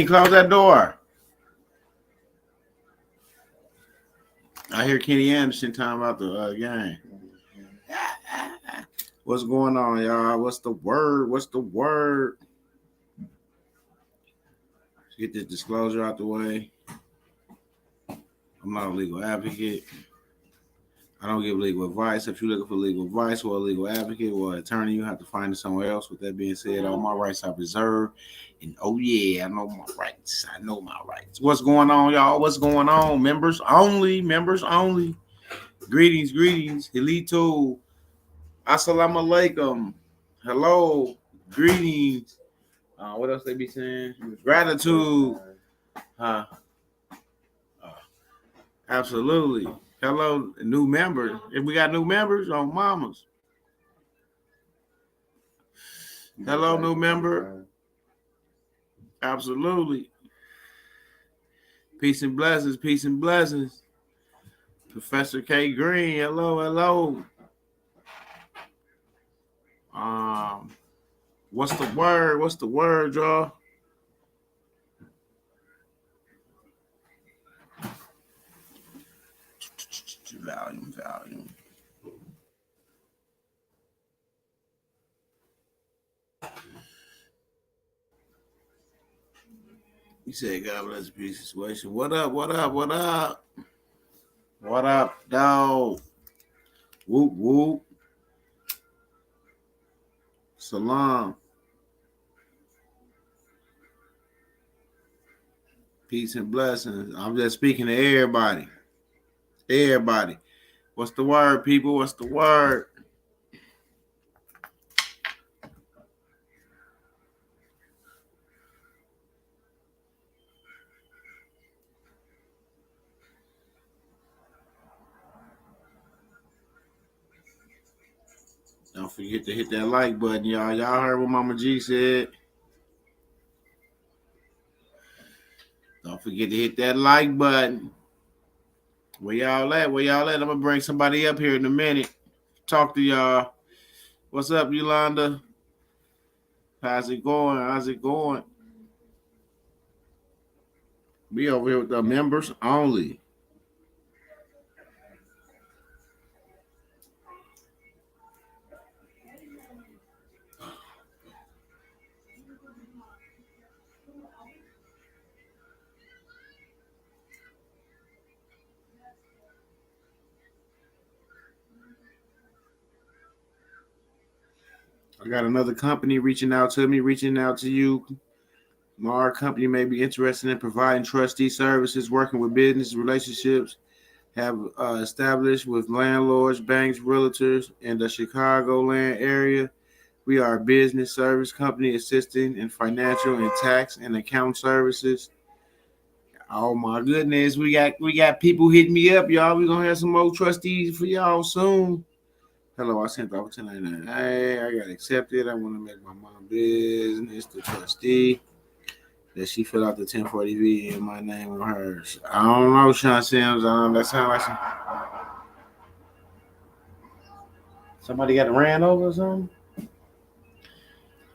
Close that door. I hear Kenny Anderson talking about the game. What's going on, y'all? What's the word? What's the word? Let's get this disclosure out the way. I'm not a legal advocate. I don't give legal advice. If you're looking for legal advice or a legal advocate or an attorney, you have to find it somewhere else. With that being said, all my rights are reserved. And oh yeah, I know my rights. I know my rights. What's going on, y'all? What's going on? Members only. Members only. Greetings, greetings. Helito. Assalamu alaikum. Hello. Greetings. What else they be saying? Gratitude. Absolutely. Hello, new members. If we got new members on mamas. Hello, new member. Absolutely. Peace and blessings. Peace and blessings. Professor K. Green. Hello, hello. What's the word? What's the word, y'all? Volume. You said God bless the peace situation. What up? What up? What up? What up, dog? Whoop whoop. Salam. Peace and blessings. I'm just speaking to everybody. Everybody. What's the word, people? What's the word? Don't forget to hit that like button, y'all. Y'all heard what Mama G said. Don't forget to hit that like button. Where y'all at? Where y'all at? I'm going to bring somebody up here in a minute. Talk to y'all. What's up, Yolanda? How's it going? How's it going? We over here with the members only. I got another company reaching out to me, reaching out to you. Our company may be interested in providing trustee services, working with business relationships, have established with landlords, banks, realtors in the Chicagoland area. We are a business service company assisting in financial and tax and account services. Oh my goodness, we got people hitting me up, y'all. We're gonna have some more trustees for y'all soon. Hello, I sent over 1099. Hey, I got accepted. I want to make my mom business the trustee. That she fill out the 1040V in my name or hers. I don't know, Sean Sims. That sounds like somebody got ran over or something.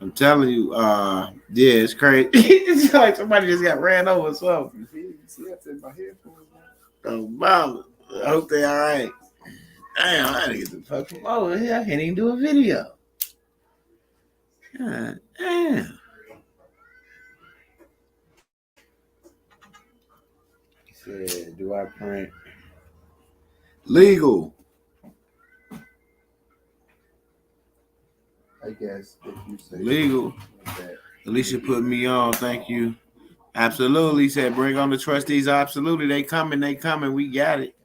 I'm telling you, yeah, it's crazy. It's like somebody just got ran over or something. Oh, mama. I hope they all right. Damn, I gotta get the fuck from over here. I can't even do a video. God damn. He said, do I print legal? I guess if you say legal. That. Alicia put me on. Thank you. Absolutely. Said bring on the trustees. Absolutely. They coming. We got it.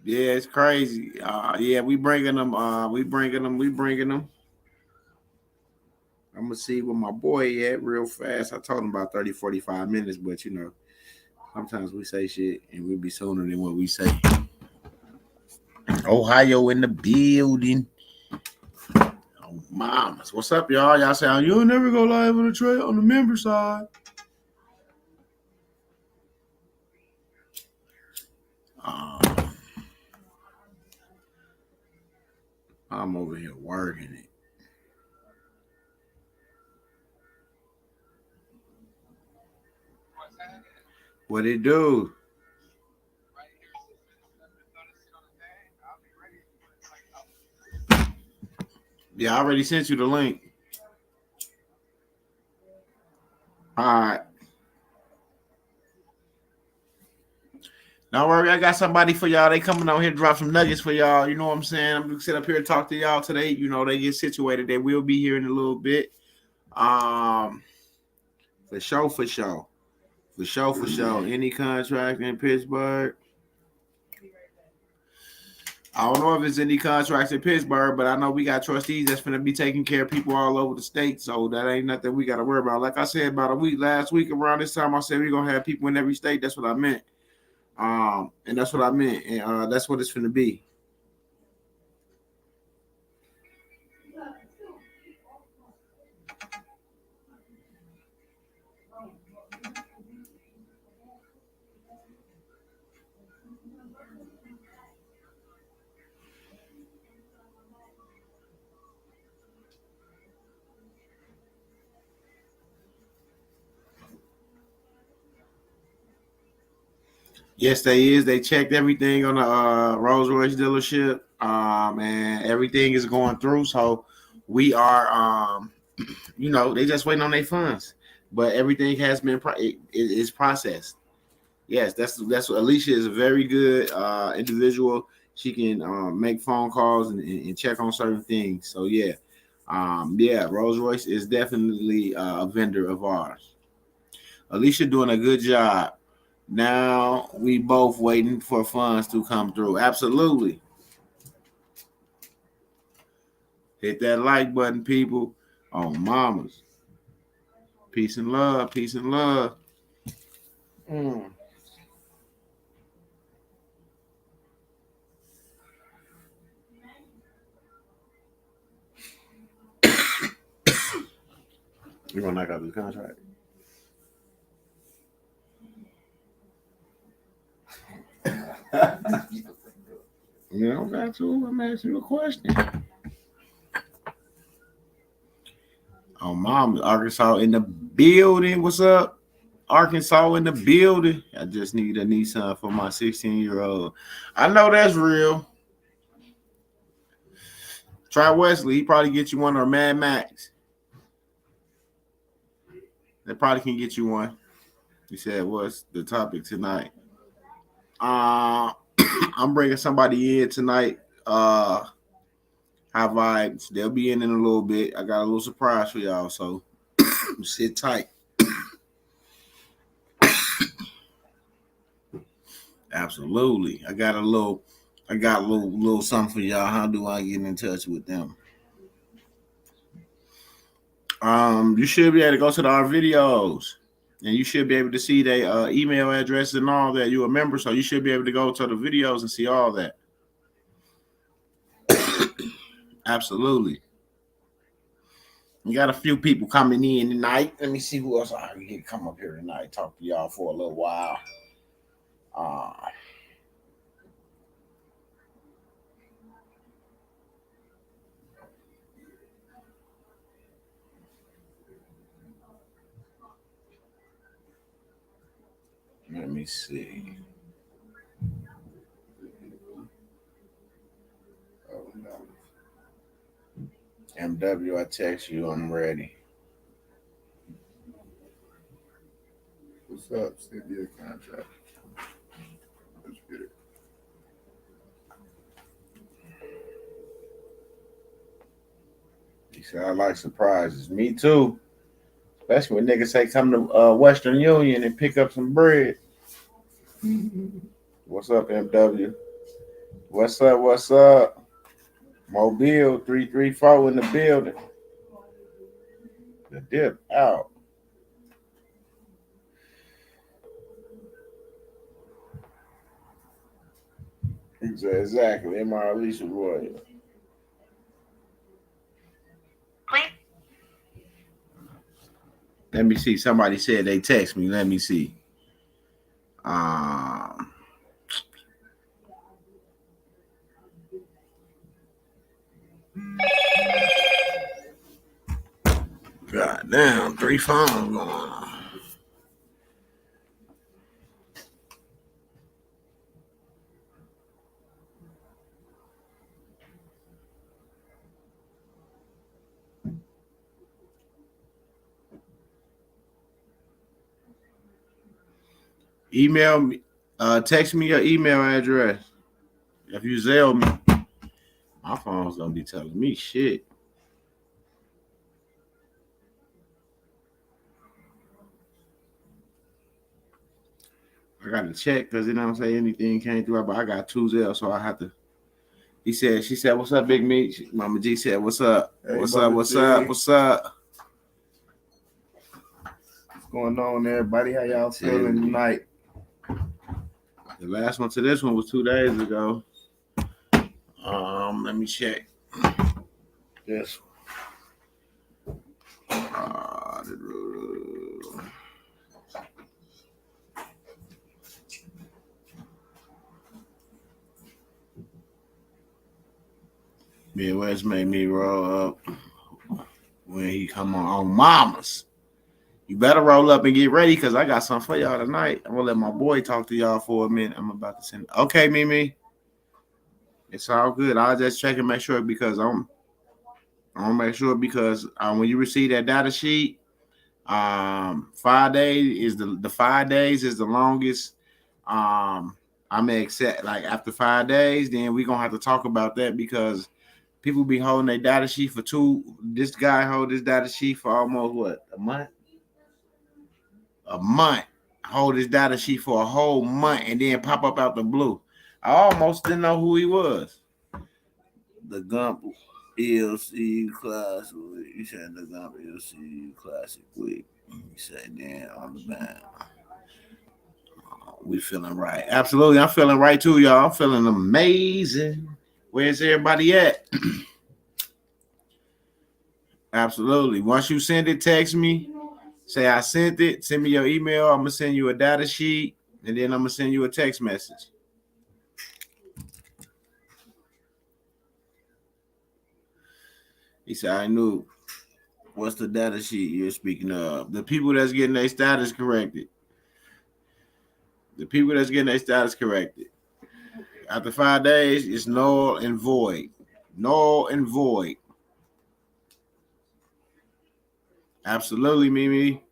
Yeah, it's crazy. Yeah, we bringing them. We bringing them. I'm going to see where my boy at real fast. I told him about 30, 45 minutes, but, you know, sometimes we say shit and we be sooner than what we say. Ohio in the building. Oh, mamas. What's up, y'all? Y'all say, you'll never go live on the trail on the member side. I'm over here working it. What it do? Yeah, I already sent you the link. All right. Don't worry, I got somebody for y'all. They coming on here to drop some nuggets for y'all. You know what I'm saying? I'm gonna sit up here and talk to y'all today. You know, they get situated. They will be here in a little bit. For sure, for sure. For sure, for sure. Any contract in Pittsburgh. I don't know if it's any contracts in Pittsburgh, but I know we got trustees that's going to be taking care of people all over the state. So that ain't nothing we got to worry about. Like I said about last week around this time, I said we're going to have people in every state. That's what I meant. And that's what I meant. And that's what it's going to be. Yes, they is. They checked everything on the Rolls Royce dealership, and everything is going through. So we are, they just waiting on their funds, but everything has been is processed. Yes, that's what Alicia is a very good individual. She can make phone calls and check on certain things. So yeah, Rolls Royce is definitely a vendor of ours. Alicia doing a good job. Now we both waiting for funds to come through. Absolutely. Hit that like button, people. Oh, mamas. Peace and love. Peace and love. Mm. You gonna knock out this contract? You don't got to. I'm asking you a question. Oh, mom, Arkansas in the building. What's up? Arkansas in the building. I just need a Nissan for my 16-year-old. I know that's real. Try Wesley. He probably get you one, or Mad Max. They probably can get you one. He said, "What's the topic tonight?" I'm bringing somebody in tonight. High vibes. They'll be in a little bit. I got a little surprise for y'all, so sit tight. Absolutely. I got a little something for y'all. How do I get in touch with them? You should be able to go to our videos, and you should be able to see their email address and all that. You're a member, so you should be able to go to the videos and see all that. Absolutely. We got a few people coming in tonight. Let me see who else I can get come up here tonight. Talk to y'all for a little while. Let me see. Oh, no. MW, I text you. I'm ready. What's up? Send me a contract. Let's get it. He said, I like surprises. Me too. Especially when niggas say come to Western Union and pick up some bread. What's up, MW? What's up? What's up? Mobile 334 in the building. The dip out. Exactly. M.R. Alicia Roy. Let me see. Somebody said they text me. Let me see. God damn, 3 phones going on. Email me. Text me your email address. If you Zelle me, my phone's gonna be telling me shit. I got to check because it don't say anything came through. But I got 2 Zelle, so I have to. She said, "What's up, Big Meat?" Mama G said, "What's up? Hey, What's Mama up? What's G. up? What's up?" What's going on, everybody? How y'all feeling tonight? The last one to this one was 2 days ago. Let me check. Yes. Midwest made me roll up when he come on Mamas. You better roll up and get ready because I got something for y'all tonight. I'm gonna let my boy talk to y'all for a minute. I'm about to send. Okay, Mimi. It's all good. I'll just check and make sure because I'm gonna make sure because when you receive that data sheet, 5 days is the 5 days is the longest. I may accept like after 5 days, then we're gonna have to talk about that because people be holding their data sheet for this guy hold this data sheet for almost what, a month? A month. Hold his data sheet for a whole month and then pop up out the blue. I almost didn't know who he was. The Gump ELC Classic. You said the Gump ELC Classic Week. You said then on the band. We feeling right. Absolutely. I'm feeling right too, y'all. I'm feeling amazing. Where's everybody at? Absolutely. Once you send it, text me. Say I sent it. Send me your email. I'm going to send you a data sheet. And then I'm going to send you a text message. He said, I knew. What's the data sheet you're speaking of? The people that's getting their status corrected. The people that's getting their status corrected. After 5 days, it's null and void. Null and void. Absolutely, Mimi.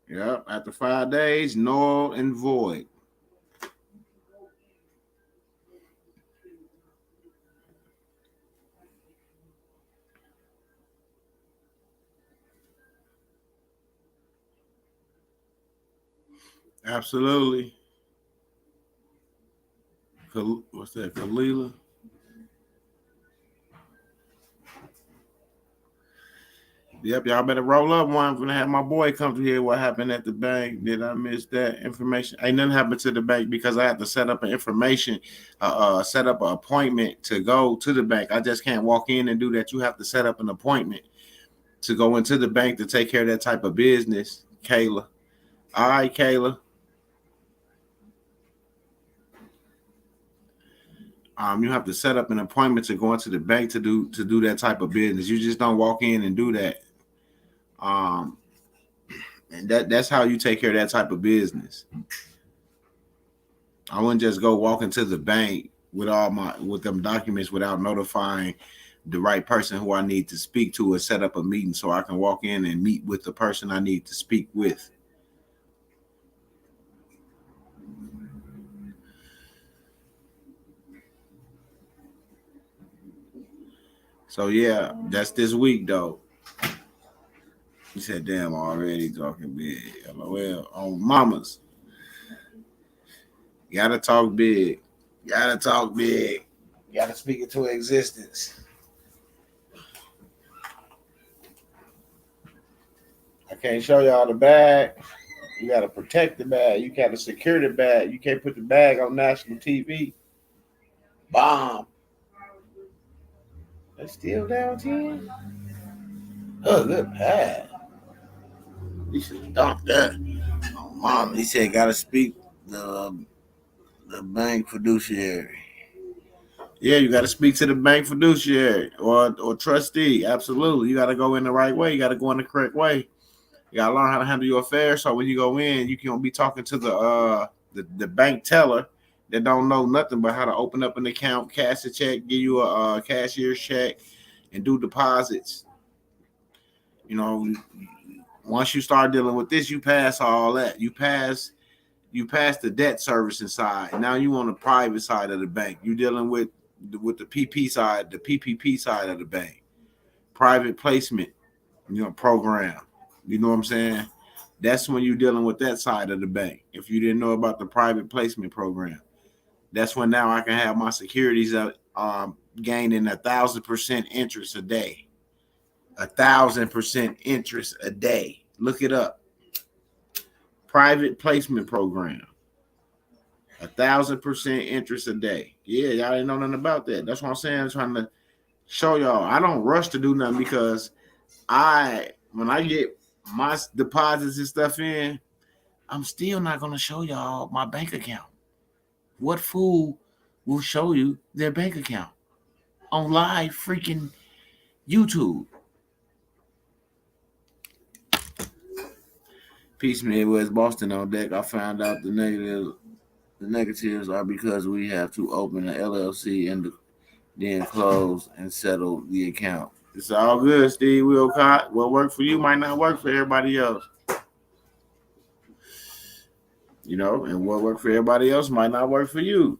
Yep. After 5 days, null and void. Absolutely. What's that? Kalila? Yep, y'all better roll up one. I'm gonna have my boy come to hear what happened at the bank. Did I miss that information? Ain't nothing happened to the bank because I had to set up an information, set up an appointment to go to the bank. I just can't walk in and do that. You have to set up an appointment to go into the bank to take care of that type of business, Kayla. All right, Kayla. You have to set up an appointment to go into the bank to do that type of business. You just don't walk in and do that. And that's how you take care of that type of business. I wouldn't just go walk into the bank with them documents without notifying the right person who I need to speak to or set up a meeting so I can walk in and meet with the person I need to speak with. So yeah, that's this week though. He said, damn, already talking big. LOL. On mamas. You gotta talk big. You gotta talk big. You gotta speak it to existence. I can't show y'all the bag. You gotta protect the bag. You gotta secure the bag. You can't put the bag on national TV. Bomb. They still down 10? Oh, good pass. He should have dunked that. Oh, mom, he said, gotta speak the bank fiduciary. Yeah, you got to speak to the bank fiduciary or trustee. Absolutely. You got to go in the right way. You got to go in the correct way. You got to learn how to handle your affairs. So when you go in, you can be talking to the bank teller that don't know nothing but how to open up an account, cash a check, give you a cashier's check, and do deposits. You know, once you start dealing with this, you pass all that. You pass the debt servicing side. Now you on the private side of the bank. You dealing with the PP side, the PPP side of the bank, private placement, program. You know what I'm saying? That's when you're dealing with that side of the bank. If you didn't know about the private placement program, that's when now I can have my securities gaining 1,000% interest a day. 1,000% interest a day. Look it up. Private placement program. 1,000% interest a day. Yeah, y'all didn't know nothing about that. That's what I'm saying. I'm trying to show y'all. I don't rush to do nothing because when I get my deposits and stuff in, I'm still not gonna show y'all my bank account. What fool will show you their bank account on live freaking YouTube? Peace Midwest Boston on deck. I found out the negatives are because we have to open an LLC and then close and settle the account. It's all good, Steve Wilcott. What worked for you might not work for everybody else. And what worked for everybody else might not work for you.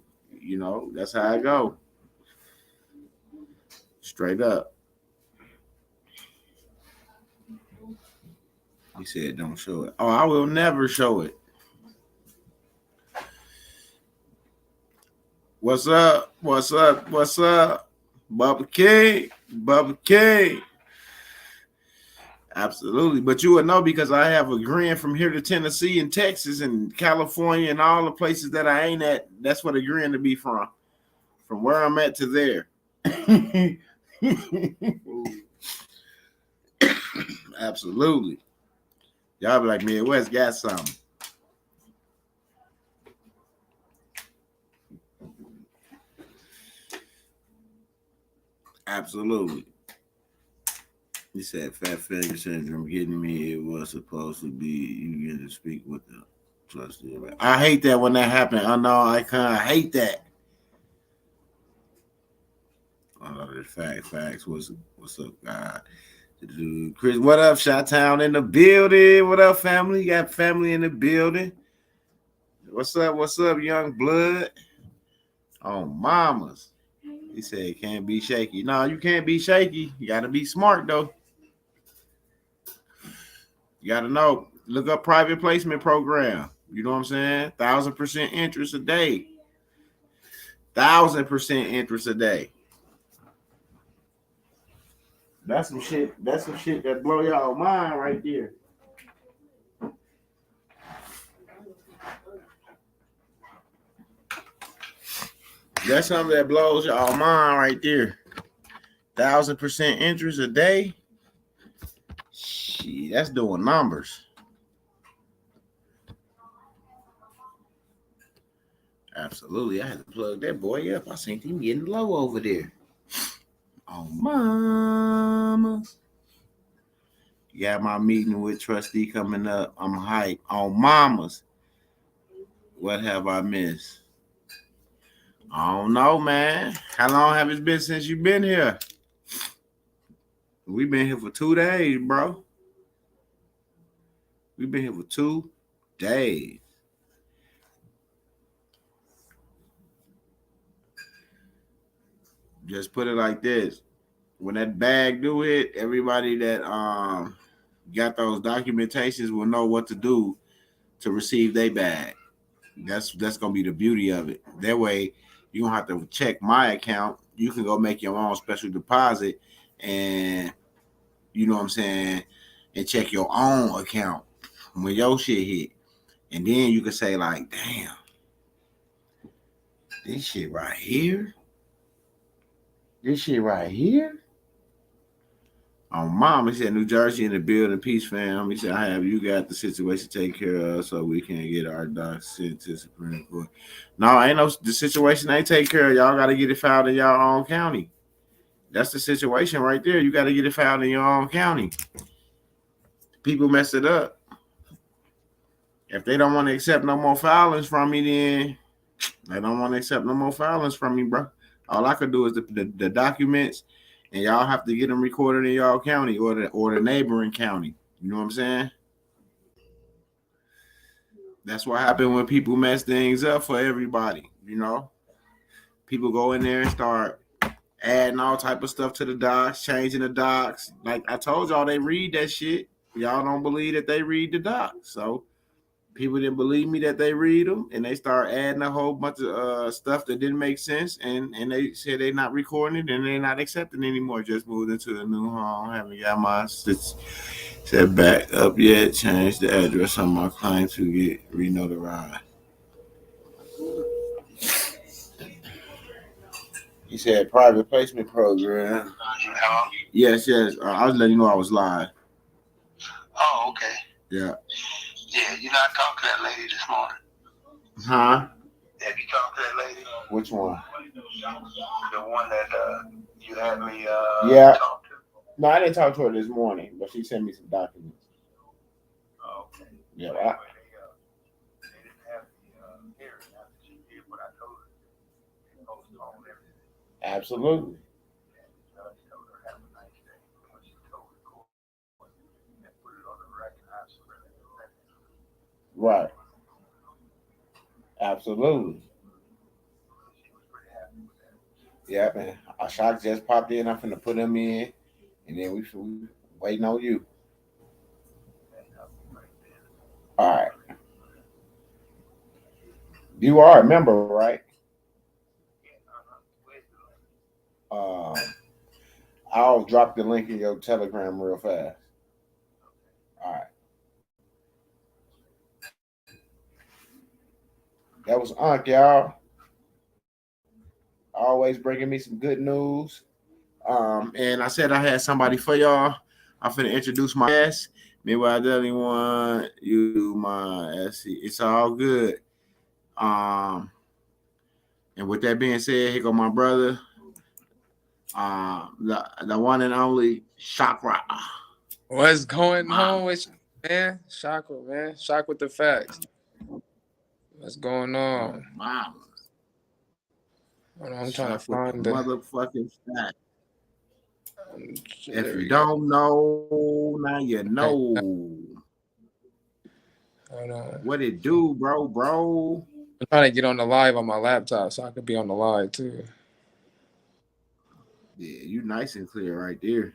That's how I go. Straight up. He said, don't show it. Oh, I will never show it. What's up? What's up? What's up? Bubba King. Absolutely. But you would know because I have a grant from here to Tennessee and Texas and California and all the places that I ain't at. That's what a grant to be from. From where I'm at to there. Absolutely. Y'all be like, Midwest got something. Absolutely. He said, fat finger syndrome getting me. It was supposed to be you get to speak with the trustee. I hate that when that happened. I know I kind of hate that. Facts. What's up, God? Chris, what up? Chi-Town in the building. What up, family? You got family in the building. What's up, young blood? Oh, mamas. He said, can't be shaky. No, you can't be shaky. You got to be smart, though. You got to know. Look up private placement program. You know what I'm saying? 1,000% interest a day. 1,000% interest a day. That's some shit that blow y'all mind right there. That's something that blows y'all mind right there. 1,000% interest a day. Shit, that's doing numbers. Absolutely. I had to plug that boy up. I seen him getting low over there. Oh, mama. Got my meeting with trustee coming up. I'm hyped. On mamas. What have I missed? I don't know, man. How long have it been since you've been here? We've been here for 2 days, bro. We've been here for 2 days. Just put it like this. When that bag do it, everybody that got those documentations will know what to do to receive their bag. That's gonna be the beauty of it. That way, you don't have to check my account. You can go make your own special deposit, and you know what I'm saying, and check your own account when your shit hit, and then you can say like, damn, this shit right here. Oh, mom, he said New Jersey in the building, peace fam. He said, I have you got the situation taken care of so we can get our docs sent to Supreme Court. No, the situation ain't taken care of. Y'all got to get it filed in your own county. That's the situation right there. You got to get it filed in your own county. People mess it up. If they don't want to accept no more filings from me, then they don't want to accept no more filings from me, bro. All I could do is the documents and y'all have to get them recorded in y'all county or the neighboring county. You know what I'm saying? That's what happened when people mess things up for everybody. You know, people go in there and start adding all type of stuff to the docs, changing the docs. Like I told y'all, they read that shit. Y'all don't believe that they read the docs, so people didn't believe me that they read them, and they start adding a whole bunch of stuff that didn't make sense, and they said they're not recording it and they're not accepting anymore. Just moved into a new home, haven't got my set back up yet. Changed the address on my claim to get re-notarized. He said private placement program. Hello? Yes, yes. I was letting you know I was live. Oh, okay. Yeah. Yeah, you not talked to that lady this morning. Huh? Have you talked to that lady? Which one? The one that you had me Yeah. talk to? No, I didn't talk to her this morning, but she sent me some documents. Oh, okay. Yeah. Anyway, they didn't have the hearing after she did what I told her. They postponed everything. Absolutely. And the judge told her have a nice day. When she told the court and put it on the record, I surrendered the record. Right. Absolutely. She was pretty happy with that. Yeah, man. A shot just popped in. I'm finna put them in, and then we waiting on you. All right. You are a member, right? Um, I'll drop the link in your Telegram real fast. All right. That was Unc, y'all. Always bringing me some good news. And I said I had somebody for y'all. I'm finna introduce my guest. Maybe I definitely want you my SC. It's all good. Um, and with that being said, here go my brother. The one and only Chakra. What's going on with you, man? Chakra, man. Shock with the facts. What's going on? Mama. Hold on, I'm trying to Shock with the find the. motherfucking fact. If There you we go. don't know, now you Hey, know. hold on. What it do, bro? I'm trying to get on the live on my laptop so I could be on the live too. Yeah, you nice and clear right there. He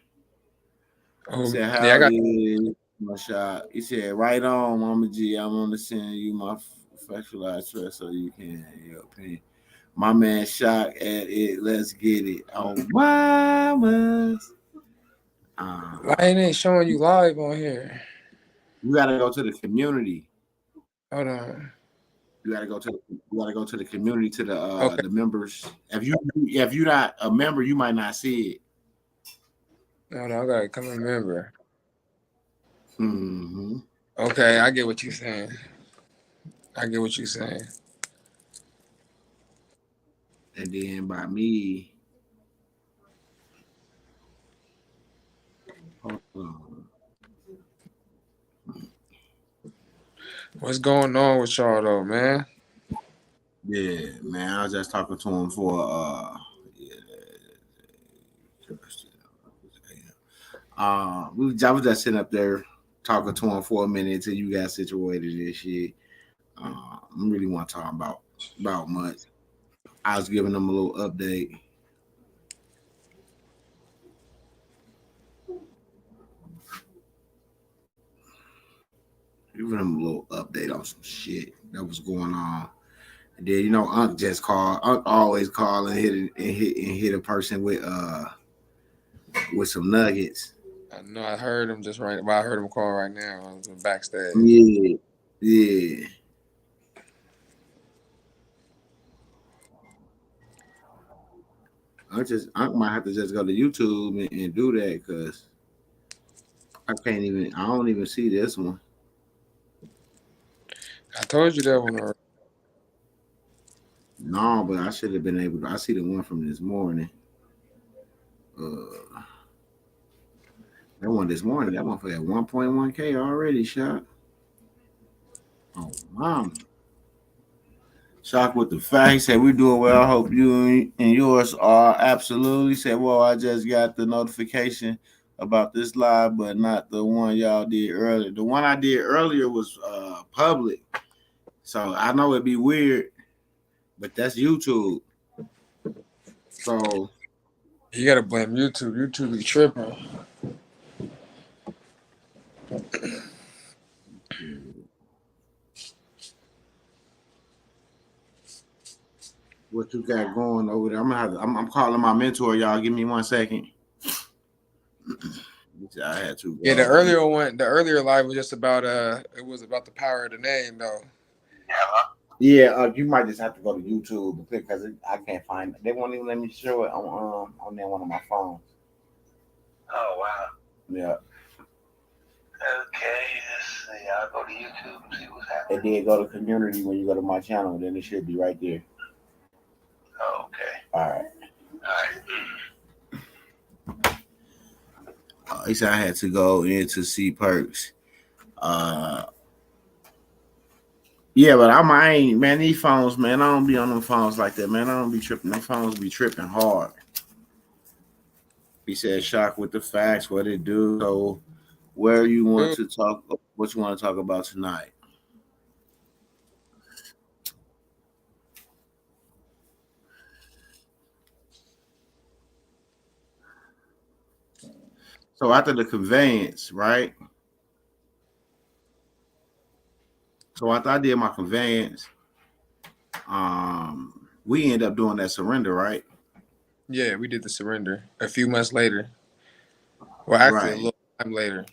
Oh, said, yeah, I how got. is my shot? He said, right on, Mama G. I'm gonna send you my factualized trust so you can your opinion. My man shot at it. Let's get it. Oh, mamas. Why ain't it showing you live on here? You gotta go to the community. Hold on. You gotta go to the community to Okay. the members. If you're not a member, you might not see it. Hold on. I gotta come remember. Mm-hmm. Okay, I get what you're saying. I get what you're saying. And then by me, hold on. What's going on with y'all though, man? Yeah, man. I was just talking to him for yeah. I was just sitting up there talking to him for a minute until you got situated and shit. I really want to talk about much. I was giving them a little update. Giving them a little update on some shit that was going on. And then Unc just called. Unc always call and hit a person with some nuggets. I know I heard him just right. Well, I heard him call right now. I was backstage. Yeah, yeah. I might have to just go to YouTube and do that because I don't even see this one. I told you that one already. No, but I should have been able to. I see the one from this morning. Uh, that one this morning. That one for that 1.1K already shot. Oh, mom. Shock with the facts. Said we doing well. I hope you and yours are. Absolutely. Said, well, I just got the notification about this live, but not the one y'all did earlier. The one I did earlier was public, so I know it'd be weird, but that's YouTube. So You gotta blame YouTube. YouTube be tripping. what you got going over there? I'm calling my mentor, y'all. Give me 1 second. I had to Yeah, go. the earlier live was just about it was about the power of the name though. Yeah, you might just have to go to YouTube and click because I can't find it. They won't even let me show it on there one of my phones. Oh, wow. Yeah. Okay, let's see. I'll go to YouTube and see what's happening. And then go to community when you go to my channel, then it should be right there. Oh, okay. All right. All right. He said I had to go in to see perks. Yeah, but I ain't, man, these phones, man, I don't be on them phones like that, man. I don't be tripping. Them phones be tripping hard. He said, shock with the facts, what it do. So, where you want to talk, what you want to talk about tonight? So, after the conveyance, right? So, after I did my conveyance, we end up doing that surrender, right? Yeah, we did the surrender a few months later. Well, actually, a little time later.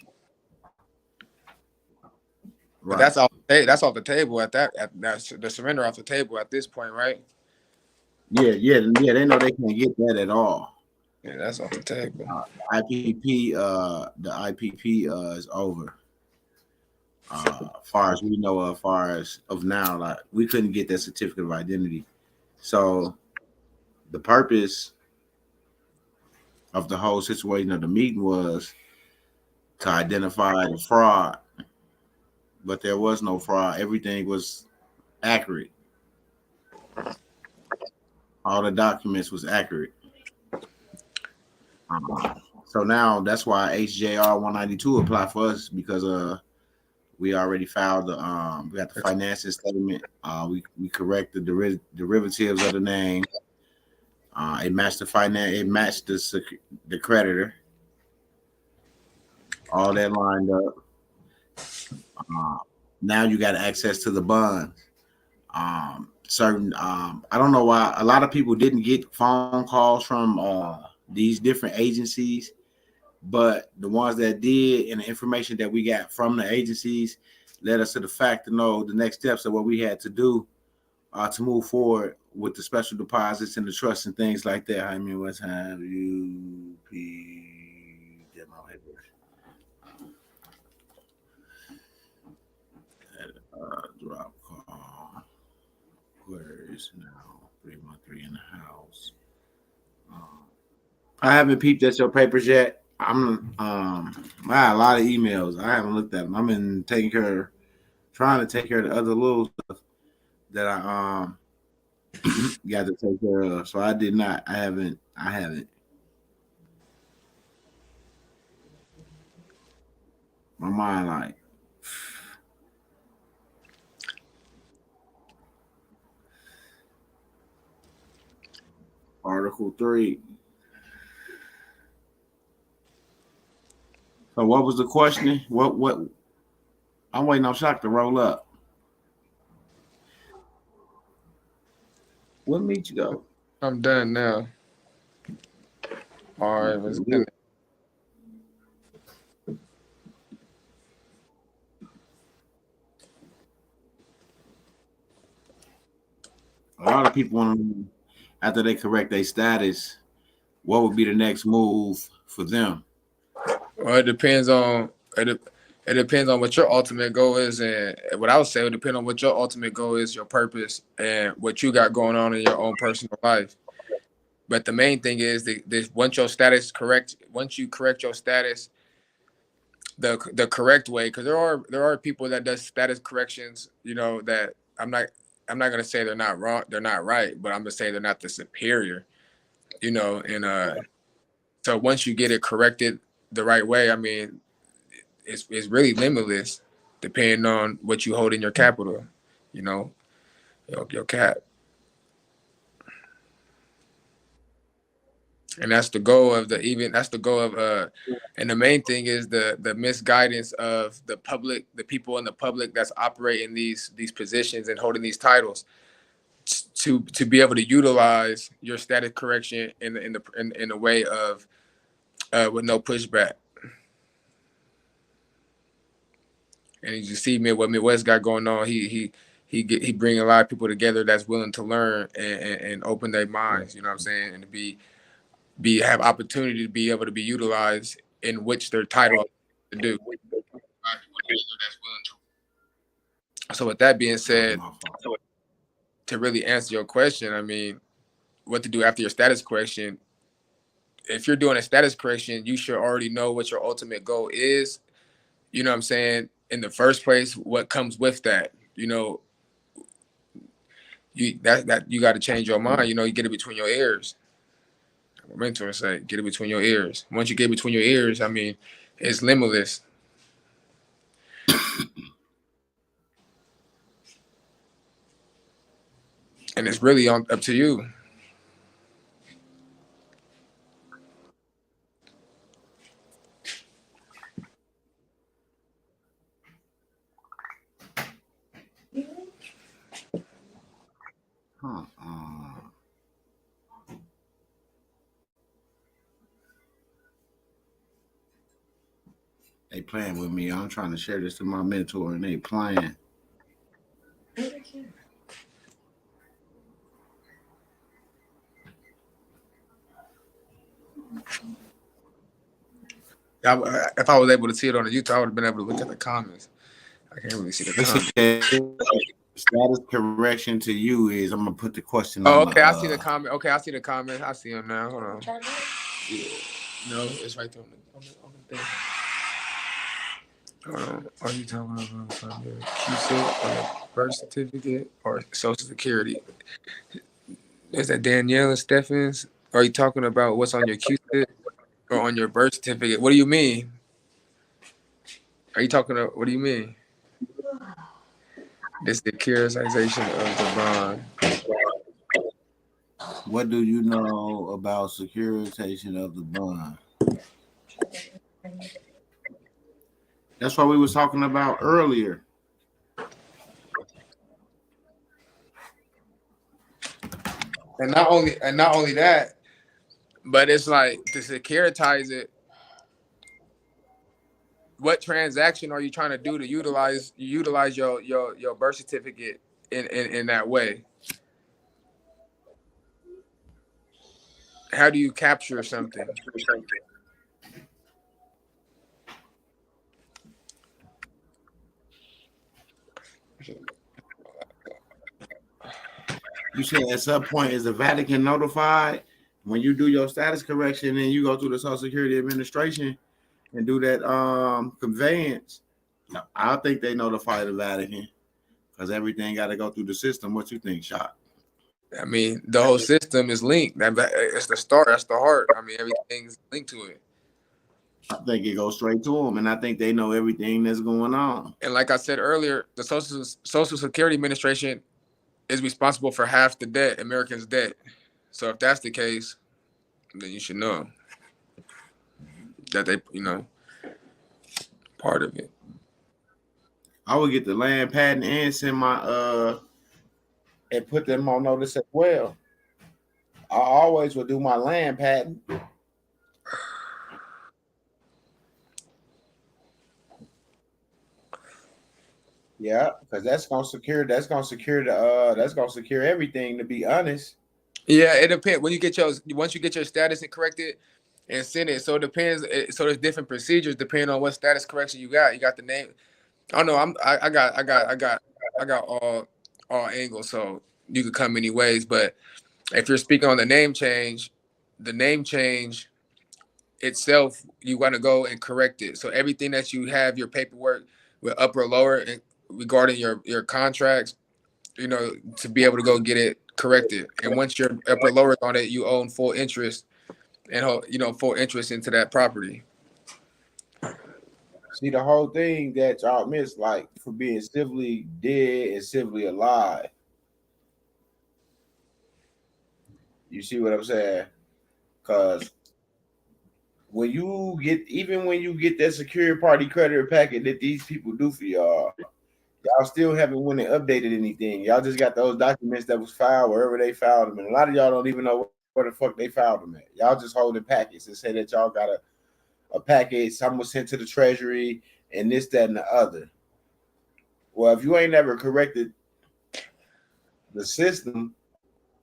But that's off. That's off the table that's the surrender off the table at this point, right? Yeah. They know they can't get that at all. Yeah, that's off the table. The IPP is over. Far as we know, as far as of now, like we couldn't get that certificate of identity. So the purpose of the whole situation of the meeting was to identify the fraud, but there was no fraud. Everything was accurate. All the documents was accurate. So now that's why HJR 192 applied for us because we already filed the we got the financial statement. We correct the derivatives of the name. It matched the finance. It matched the creditor. All that lined up. Now you got access to the bonds. I don't know why a lot of people didn't get phone calls from these different agencies, but the ones that did and the information that we got from the agencies led us to the fact to know the next steps of what we had to do to move forward with the special deposits and the trust and things like that. I mean, what's have you drop call. Where is now 313 in the house? I haven't peeped at your papers yet. I had a lot of emails. I haven't looked at them. I've been trying to take care of the other little stuff that I got to take care of. So I did not. I haven't. My mind like Article 3. So what was the question? What I'm waiting on Shock to roll up. What meet you go? I'm done now. All right, let's get it. A lot of people want to know after they correct their status, what would be the next move for them? Well, it depends on what your ultimate goal is, and what I would say would depend on what your ultimate goal is, your purpose, and what you got going on in your own personal life. But the main thing is that once you correct your status, the correct way, because there are people that does status corrections, that I'm not gonna say they're not wrong, they're not right, but I'm gonna say they're not the superior, you know. And so once you get it corrected the right way, I mean, it's really limitless, depending on what you hold in your capital, you know, your cap. And that's the goal of and the main thing is the misguidance of the public, the people in the public that's operating these positions and holding these titles, to be able to utilize your static correction in the way of with no pushback. And you see what Midwest got going on. He bring a lot of people together that's willing to learn and open their minds. You know what I'm saying? And to have opportunity to be able to be utilized in which their title to do. So with that being said, to really answer your question, I mean, what to do after your status correction? If you're doing a status correction, you should already know what your ultimate goal is. You know what I'm saying? In the first place, what comes with that? You know, you got to change your mind. You know, you get it between your ears. My mentor say, get it between your ears. Once you get it between your ears, I mean, it's limitless. And it's really up to you. They playing with me. I'm trying to share this to my mentor, and they playing. If I was able to see it on the YouTube, I would have been able to look at the comments. I can't really see the comments. Status correction to you is, I'm gonna put the question. Oh, okay. I see the comment. Okay, I see the comment. I see him now. Hold on. Yeah. No, it's right there on the thing. Are you talking about your QSIP or your birth certificate or Social Security? Is that Danielle and Stephens? Are you talking about what's on your QSIP or on your birth certificate? What do you mean? Are you talking about, what do you mean? The securitization of the bond. What do you know about securitization of the bond? That's what we was talking about earlier. And not only that, but it's like, to securitize it, what transaction are you trying to do to utilize your birth certificate in that way? How do you capture something? You said at some point, is the Vatican notified when you do your status correction and you go through the Social Security Administration and do that conveyance? I think they notify the Vatican because everything got to go through the system. What you think, Shot? I mean, the whole system is linked. It's the start. That's the heart. I mean, everything's linked to it. I think it goes straight to them, and I think they know everything that's going on. And like I said earlier, the Social Security Administration is responsible for half the debt, Americans' debt. So if that's the case, then you should know that they, part of it. I would get the land patent and send my and put them on notice as well. I always would do my land patent. Yeah, because that's gonna secure everything, to be honest. Yeah, it depends. Once you get your status and corrected and send it. So it depends. So there's different procedures depending on what status correction you got. You got the name. I know I got all angles, so you could come many ways. But if you're speaking on the name change itself, you want to go and correct it. So everything that you have, your paperwork with upper or lower regarding your contracts, to be able to go get it corrected. And once your upper lower on it, you own full interest and full interest into that property. See, the whole thing that y'all miss, like for being civilly dead and civilly alive. You see what I'm saying? Because when you get that secure party creditor packet that these people do for y'all still haven't went and updated anything. Y'all just got those documents that was filed wherever they filed them. And a lot of y'all don't even know where the fuck they filed them at. Y'all just holding packets and say that y'all got a package, some was sent to the treasury and this, that, and the other. Well, if you ain't never corrected the system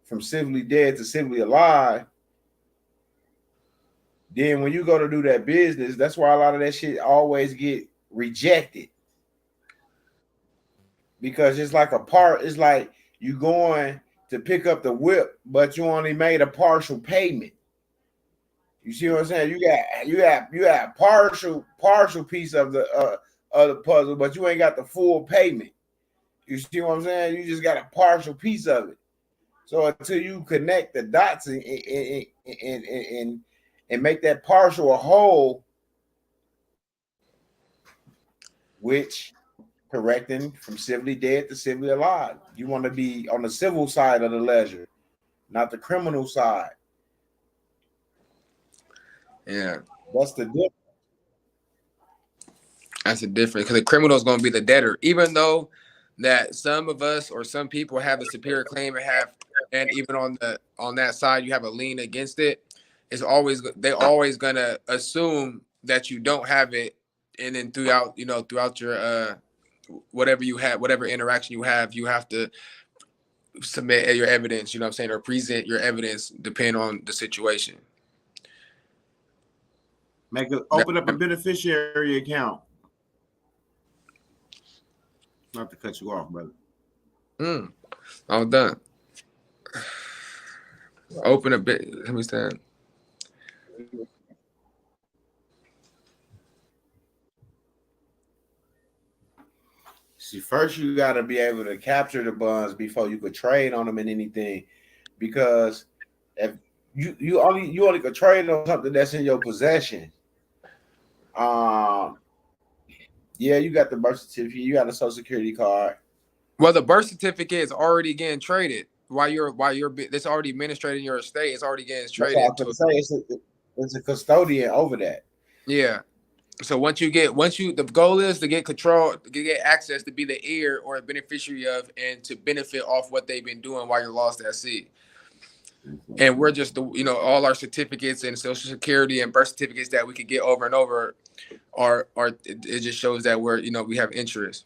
from civilly dead to civilly alive, then when you go to do that business, that's why a lot of that shit always get rejected. Because it's like it's like you going to pick up the whip, but you only made a partial payment. You see what I'm saying? You got partial piece of the puzzle, but you ain't got the full payment. You see what I'm saying? You just got a partial piece of it. So until you connect the dots and make that partial a whole, which correcting from civilly dead to civilly alive. You want to be on the civil side of the ledger, not the criminal side. Yeah. That's the difference. That's the difference, because the criminal is going to be the debtor, even though that some of us or some people have the superior claim and even on that side you have a lien against it. They're always gonna assume that you don't have it, and then throughout your whatever interaction you have to submit your evidence, you know what I'm saying, or present your evidence depending on the situation. Open up a beneficiary account. Not to cut you off, brother. I'm done. Open a bit. Let me stand. See, first you got to be able to capture the bonds before you could trade on them in anything, because if you only could trade on something that's in your possession. Yeah, you got the birth certificate, you got a social security card. Well, the birth certificate is already getting traded while you're it's already administrating your estate. It's already getting traded. It's a custodian over that. Yeah. So the goal is to get control, to get access, to be the heir or a beneficiary of, and to benefit off what they've been doing while you're lost at sea. And we're just all our certificates and social security and birth certificates that we could get over and over it just shows that we have interest.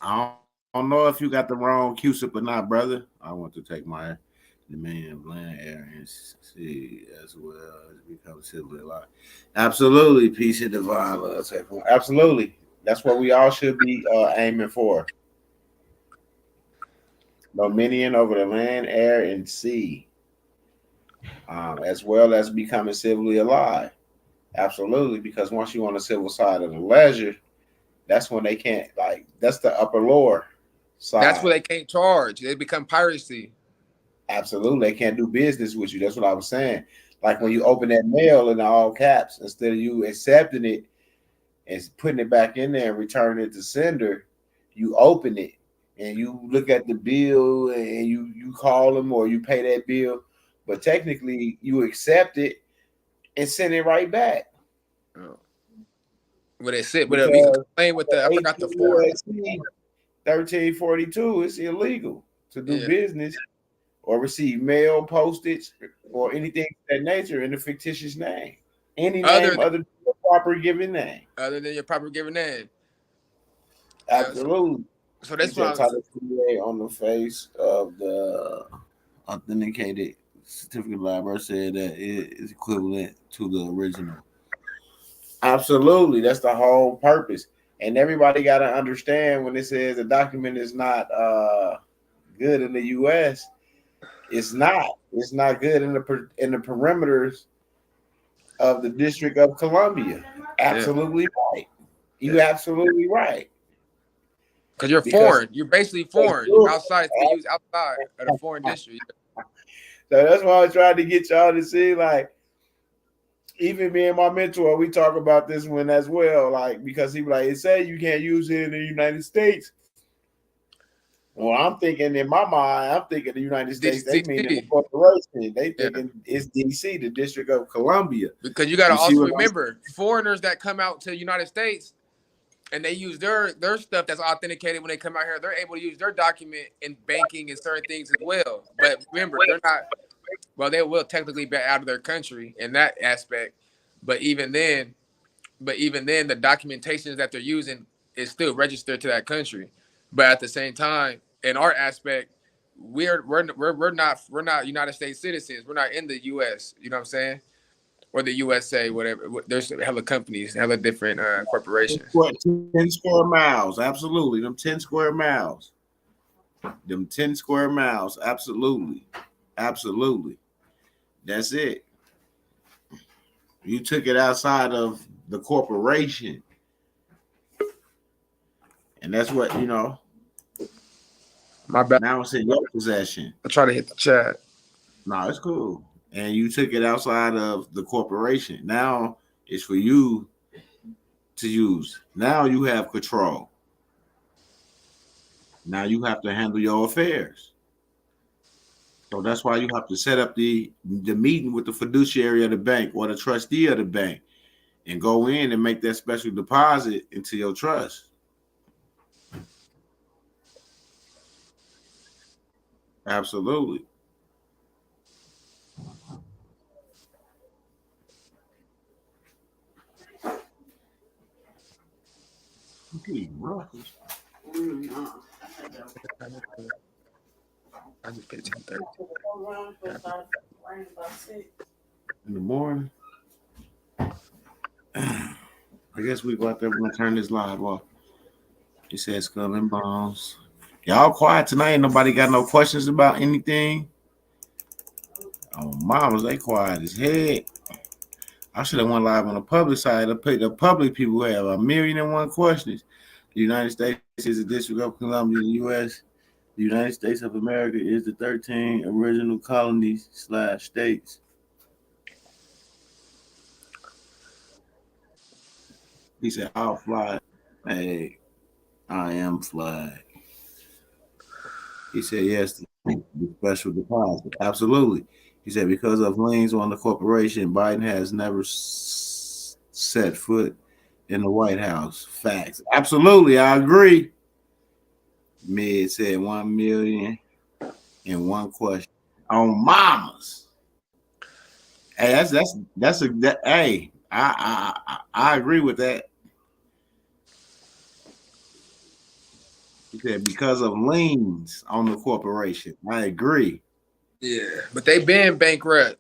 I don't know if you got the wrong QSIP or not, brother. I want to take my demand land air and see as well as become civilly alive. Absolutely, peace and divine love. Absolutely, that's what we all should be aiming for. Dominion over the land, air, and sea, as well as becoming civilly alive. Absolutely, because once you're on the civil side of the ledger, that's when they can't, that's the upper lower side. That's where they can't charge. They become piracy. Absolutely, they can't do business with you. That's what I was saying. Like when you open that mail in all caps, instead of you accepting it and putting it back in there and returning it to sender, you open it and you look at the bill and you call them or you pay that bill, but technically you accept it and send it right back. Oh. Where they sit, but we can complain with I forgot the form. 1342, it's illegal to do business or receive mail, postage, or anything of that nature in a fictitious name. Any name other than your proper given name. Other than your proper given name. Absolutely. So that's what on the face of the authenticated certificate library said that it is equivalent to the original. Absolutely. That's the whole purpose. And everybody got to understand when it says a document is not good in the U.S., it's not. It's not good in the perimeters of the District of Columbia. Absolutely right. You absolutely right. Because you're Because foreign. You're basically foreign. You're outside. It's being used outside of the foreign district. so that's why I was trying to get y'all to see, like, even me and my mentor, we talk about this one as well, like, because he like, it say you can't use it in the United States. Well, I'm thinking in my mind, I'm thinking the United States, they mean the DC. corporation. They Yeah. thinking it's DC, the District of Columbia. Because you got to You see also what I'm remember, foreigners that come out to the United States and they use their stuff that's authenticated when they come out here, they're able to use their document in banking and certain things as well. But remember, they're not. Well, they will technically be out of their country in that aspect. But even then, the documentations that they're using is still registered to that country. But at the same time, in our aspect, we're not United States citizens. We're not in the U.S. You know what I'm saying? Or the USA, whatever. There's hella companies, hella different corporations. 10 square miles, absolutely. Them 10 square miles. Them 10 square miles, absolutely. Absolutely. That's it. You took it outside of the corporation. And that's what, My bad. now it's in your possession. I try to hit the chat. No, it's cool. And you took it outside of the corporation. Now it's for you to use. Now you have control. Now you have to handle your affairs. So that's why you have to set up the meeting with the fiduciary of the bank or the trustee of the bank and go in and make that special deposit into your trust. Absolutely. I just paid 10:30. In the morning. I guess we go out there. We're gonna turn this live off. He says Skull and Bones. Y'all quiet tonight. Ain't nobody got no questions about anything. Oh, mamas, they quiet as heck. I should have went live on the public side. The public people have 1,000,001 questions. The United States is a district of Columbia in the U.S. The United States of America is the 13 original colonies / states. He said, I'll fly. Hey, I am fly. He said, yes, the special deposit. Absolutely. He said, because of liens on the corporation, Biden has never set foot in the White House. Facts. Absolutely. I agree. Mid said 1,000,001 question on mamas. Hey, hey, I agree with that. He said because of liens on the corporation. I agree. Yeah, but they been bankrupt.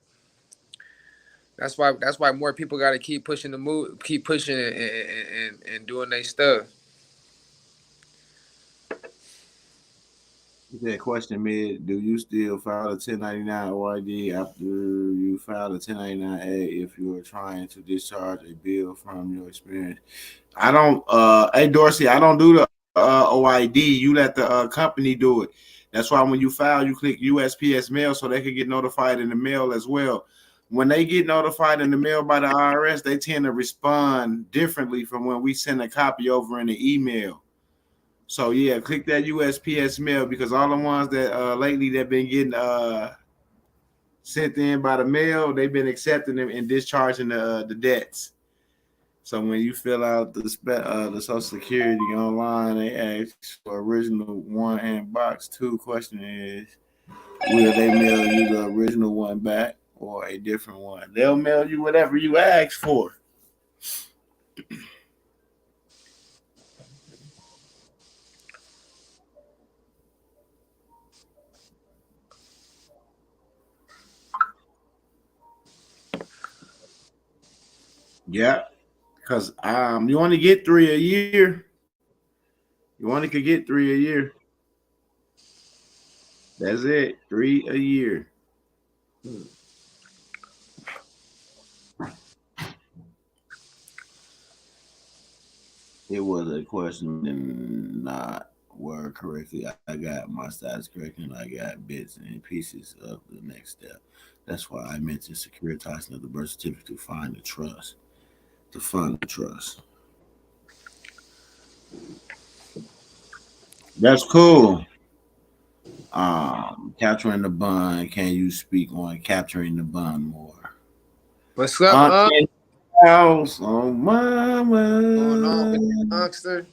That's why more people got to keep pushing the move, keep pushing and doing their stuff. He said, question mid, do you still file a 1099 OID after you file a 1099A if you are trying to discharge a bill from your experience? I don't, hey Dorsey, I don't do the OID. You let the company do it. That's why when you file, you click USPS mail so they can get notified in the mail as well. When they get notified in the mail by the IRS, they tend to respond differently from when we send a copy over in the email. So yeah, click that USPS mail because all the ones that lately they've been getting sent in by the mail, they've been accepting them and discharging the debts. So when you fill out the Social Security online, they ask for original one and box 2. Question is, will they mail you the original one back or a different one? They'll mail you whatever you ask for. Yeah, because you only get 3 a year. You only could get 3 a year. That's it. 3 a year. It was a question and not word correctly. I got my status correct and I got bits and pieces of the next step. That's why I mentioned securitizing of the birth certificate to find the trust. To fund the trust. That's cool. Capturing the bond. Can you speak on capturing the bond more? What's up, Aunt house on going on, Mr. mama. Youngster?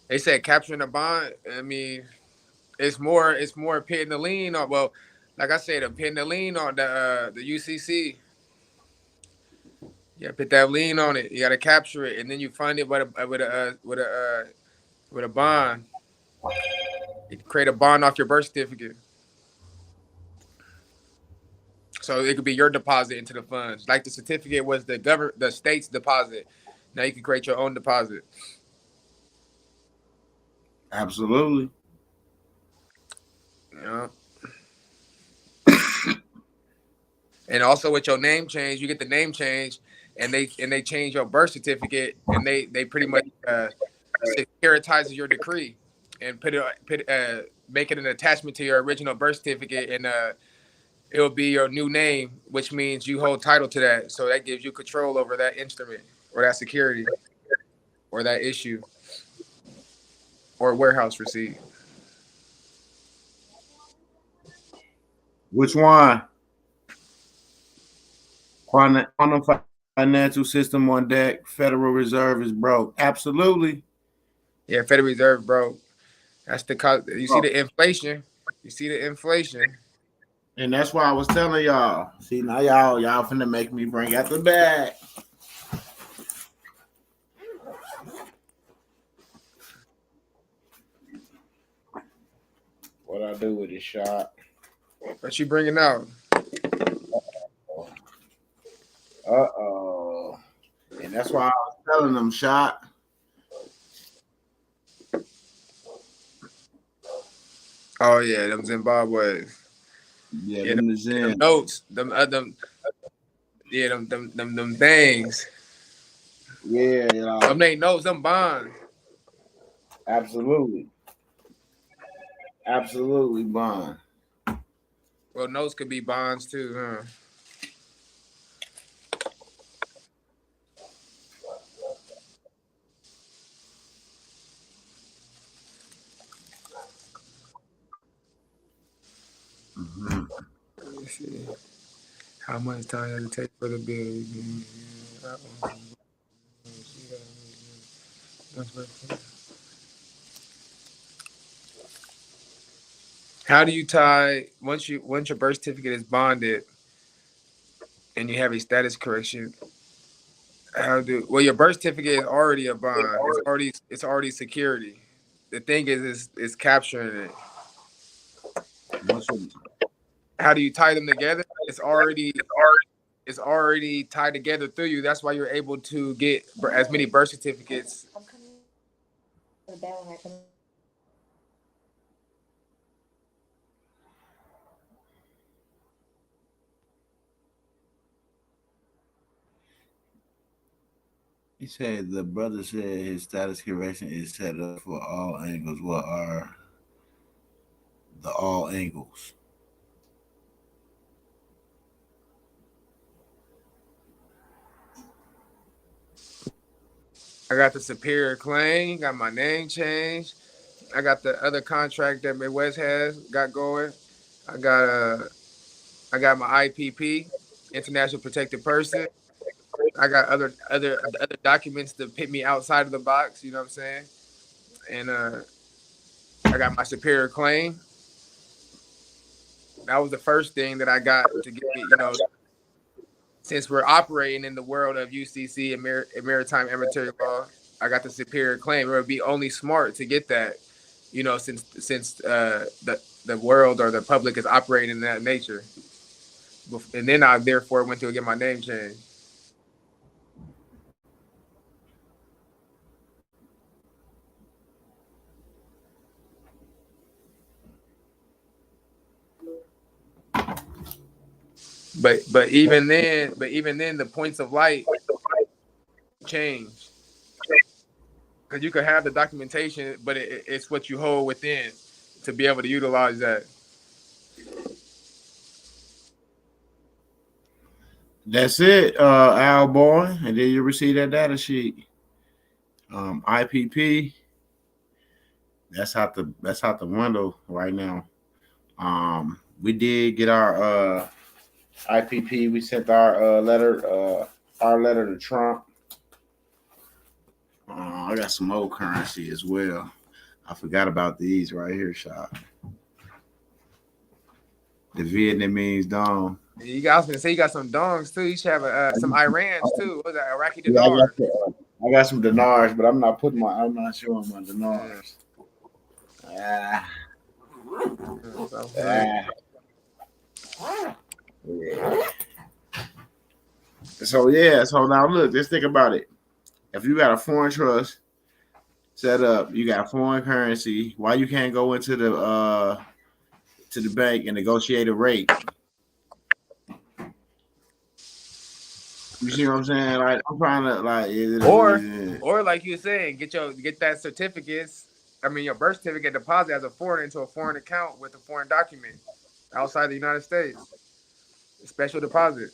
They said capturing the bond. I mean, it's more pitting the lean on. Well, like I said, pitting the lean on the UCC. Yeah, put that lean on it. You got to capture it, and then you fund it with a bond. You create a bond off your birth certificate, so it could be your deposit into the funds. Like the certificate was the state's deposit. Now you can create your own deposit. Absolutely. You know? And also with your name change, you get the name change, and they change your birth certificate, and they pretty much securitizes your decree, and make it an attachment to your original birth certificate, and it'll be your new name, which means you hold title to that. So that gives you control over that instrument or that security or that issue or warehouse receipt. Which one? Quantum financial system on deck. Federal Reserve is broke. Absolutely. Yeah, Federal Reserve, bro. That's the cost. You see the inflation. You see the inflation. And that's why I was telling y'all. See, now y'all finna make me bring out the bag. What I do with this shot? What you bringing out? Uh-oh. And that's why I was telling them shot. Oh yeah, them Zimbabwe. Yeah, Yeah, them the them Zen. notes. Them things. Yeah, Them ain't notes. Them bonds. absolutely. Absolutely bond. Well, notes could be bonds too, huh? Mm-hmm. Let me see. How much time does it take for the bill? How do you tie once your birth certificate is bonded and you have a status correction? Your birth certificate is already a bond. It's already security. The thing is capturing it. How do you tie them together? It's already tied together through you. That's why you're able to get as many birth certificates. He said the brother said his status correction is set up for all angles. What are the all angles? I got the superior claim, got my name changed. I got the other contract that Midwest has got going. I got my IPP, International Protected Person. I got other documents to put me outside of the box. You know what I'm saying? And I got my superior claim. That was the first thing that I got to get me. Since we're operating in the world of UCC and maritime and law, I got the superior claim. It would be only smart to get that. Since the world or the public is operating in that nature. And then I therefore went to get my name changed. But even then the points of light change. Because you could have the documentation, but it's what you hold within to be able to utilize that. That's it, Al boy, and then you receive that data sheet. IPP. That's out the window right now. We did get our IPP. We sent our letter to Trump. I got some old currency as well. I forgot about these right here, shot. The Vietnamese dong. You guys gonna say you got some dongs too. You should have some Irans too. What was that? Iraqi Yeah, dinar. I got some dinars, but I'm not showing my dinars. Yeah. So now look, let's think about it. If you got a foreign trust set up, you got foreign currency, why you can't go into the bank and negotiate a rate? You see what I'm saying? Like I'm trying to or like you were saying, get that certificates. I mean, your birth certificate deposit as a foreign into a foreign account with a foreign document outside the United States. Special deposit.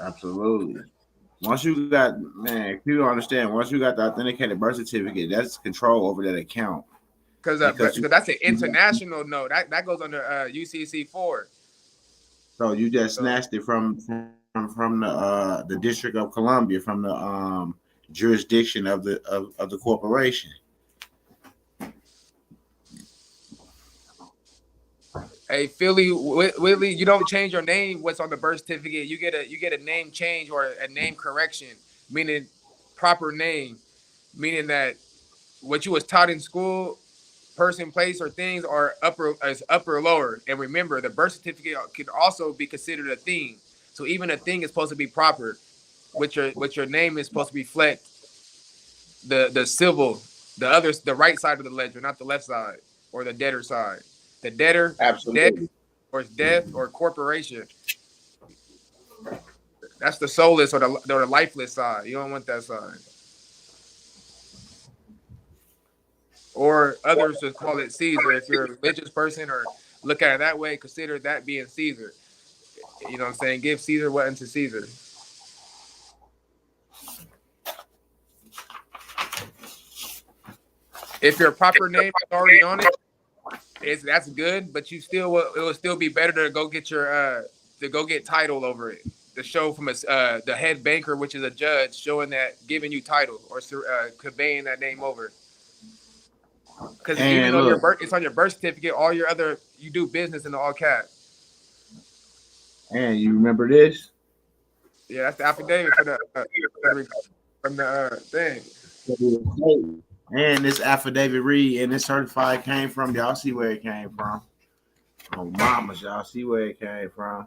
Absolutely. Once you got, man, people understand. Once you got the authenticated birth certificate, that's control over that account. Because that's an international note. That goes under UCC 4. So you just snatched it from the District of Columbia, from the jurisdiction of the corporation. Hey, Philly, Willie, you don't change your name. What's on the birth certificate? You get a name change or a name correction, meaning proper name, meaning that what you was taught in school, person, place, or things are upper or lower. And remember, the birth certificate could also be considered a thing. So even a thing is supposed to be proper. What your name is supposed to reflect the civil, the right side of the ledger, not the left side or the debtor side. The debtor, absolutely, death or corporation. That's the soulless or the lifeless side. You don't want that side. Or others just call it Caesar. If you're a religious person or look at it that way, consider that being Caesar. You know what I'm saying? Give Caesar what unto Caesar. If your proper name is already on it, that's good, but it will still be better to go get title over it. To show from the head banker, which is a judge, showing that, giving you title or conveying that name over. Because even though it's on your birth certificate, all your other, you do business in all caps. And you remember this? Yeah, that's the affidavit from the thing. And this affidavit read and this certified came from, y'all see where it came from. Oh, mamas, y'all see where it came from.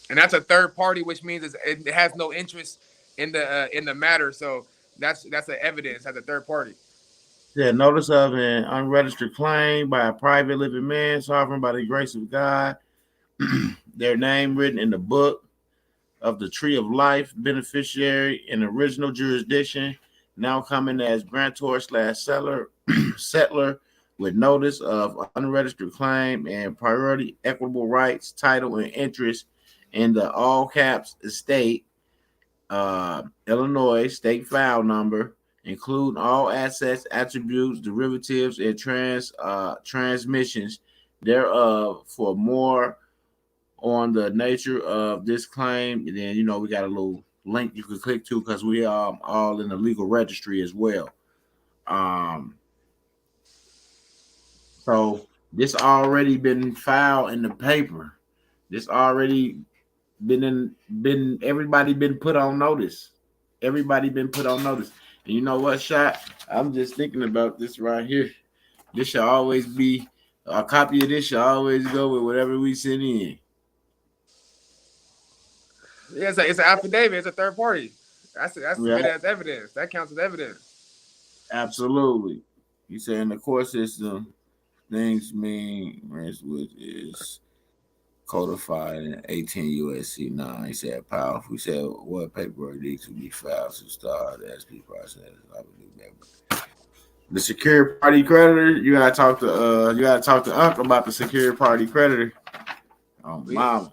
And that's a third party, which means it has no interest in the matter. So that's the evidence as a third party. Yeah, notice of an unregistered claim by a private living man, sovereign by the grace of God. Their name written in the book of the tree of life, beneficiary in original jurisdiction, now coming as grantor/settler, settler with notice of unregistered claim and priority equitable rights, title, and interest in the all caps estate, Illinois state file number, include all assets, attributes, derivatives, and transmissions thereof. For more on the nature of this claim, and then we got a little link you can click to because we are all in the legal registry as well. So this already been filed in the paper. This already everybody been put on notice. Everybody been put on notice. And you know what, Shot? I'm just thinking about this right here. This should always be a copy of this should always go with whatever we send in. Yeah, it's an affidavit. It's a third party. That's good as evidence. That counts as evidence. Absolutely. You say in the court system, things mean which is codified in 18 USC 9. He said powerful. He said what paperwork needs to be filed to start the SP process. I would do that. The secured party creditor, you gotta talk to Unc about the secured party creditor. Oh, mama.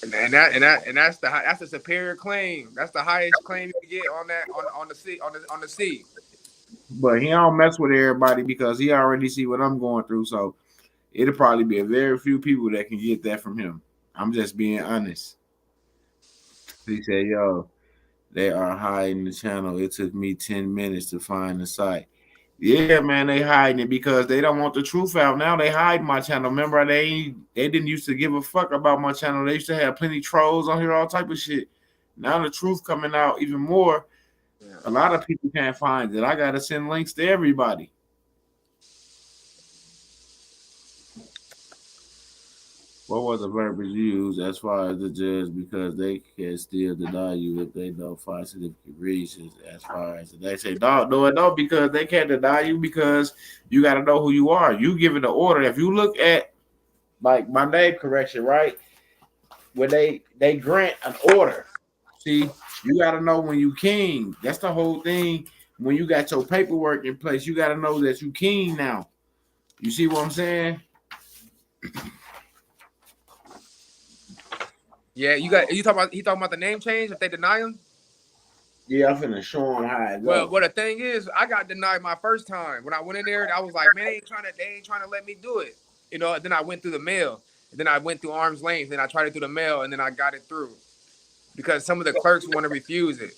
And that's the superior claim. That's the highest claim you get on that on the C. But he don't mess with everybody because he already see what I'm going through. So it'll probably be a very few people that can get that from him. I'm just being honest. He said, yo, they are hiding the channel. It took me 10 minutes to find the site. Yeah, man, they hiding it because they don't want the truth out. Now they hide my channel. Remember, they didn't used to give a fuck about my channel. They used to have plenty trolls on here, all type of shit. Now the truth coming out even more. Yeah. A lot of people can't find it. I gotta send links to everybody. What was the verbiage used as far as the judge? Because they can still deny you if they don't find significant reasons. As far as they say, no, because they can't deny you because you got to know who you are. You giving the order. If you look at like my name correction, right? When they grant an order, see, you got to know when you king. That's the whole thing. When you got your paperwork in place, you got to know that you king now. You see what I'm saying? Yeah, he talking about the name change if they deny him? Yeah, I'm finna show him how it goes. Well, the thing is, I got denied my first time. When I went in there, I was like, man, they ain't trying to let me do it. You know, then I went through the mail. And then I went through arm's length, then I tried it through the mail, and then I got it through. Because some of the clerks want to refuse it.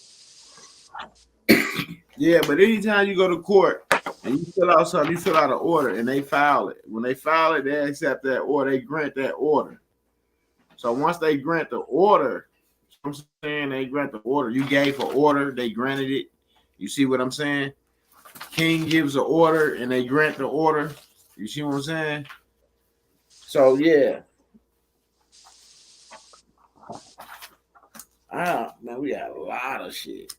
Yeah, but anytime you go to court and you fill out something, you fill out an order and they file it. When they file it, they accept that order, they grant that order. So once they grant the order, I'm saying they grant the order. You gave an order, they granted it. You see what I'm saying? King gives an order and they grant the order. You see what I'm saying? So yeah. Man, we got a lot of shit.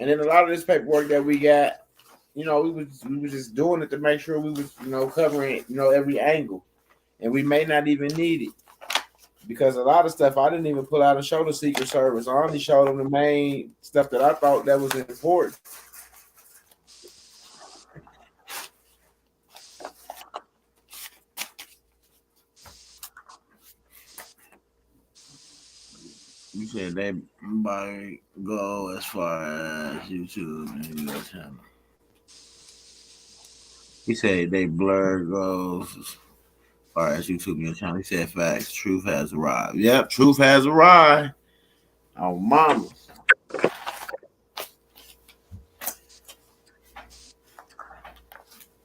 And then a lot of this paperwork that we got, you know, we was just doing it to make sure we was, you know, covering, you know, every angle. And we may not even need it. Because a lot of stuff I didn't even pull out and show the Secret Service. I only showed them the main stuff that I thought that was important. You said they might go as far as YouTube and your channel. He said they blur goes as far as YouTube and your channel. He said facts. Truth has arrived. Yep, truth has arrived. Oh, mama.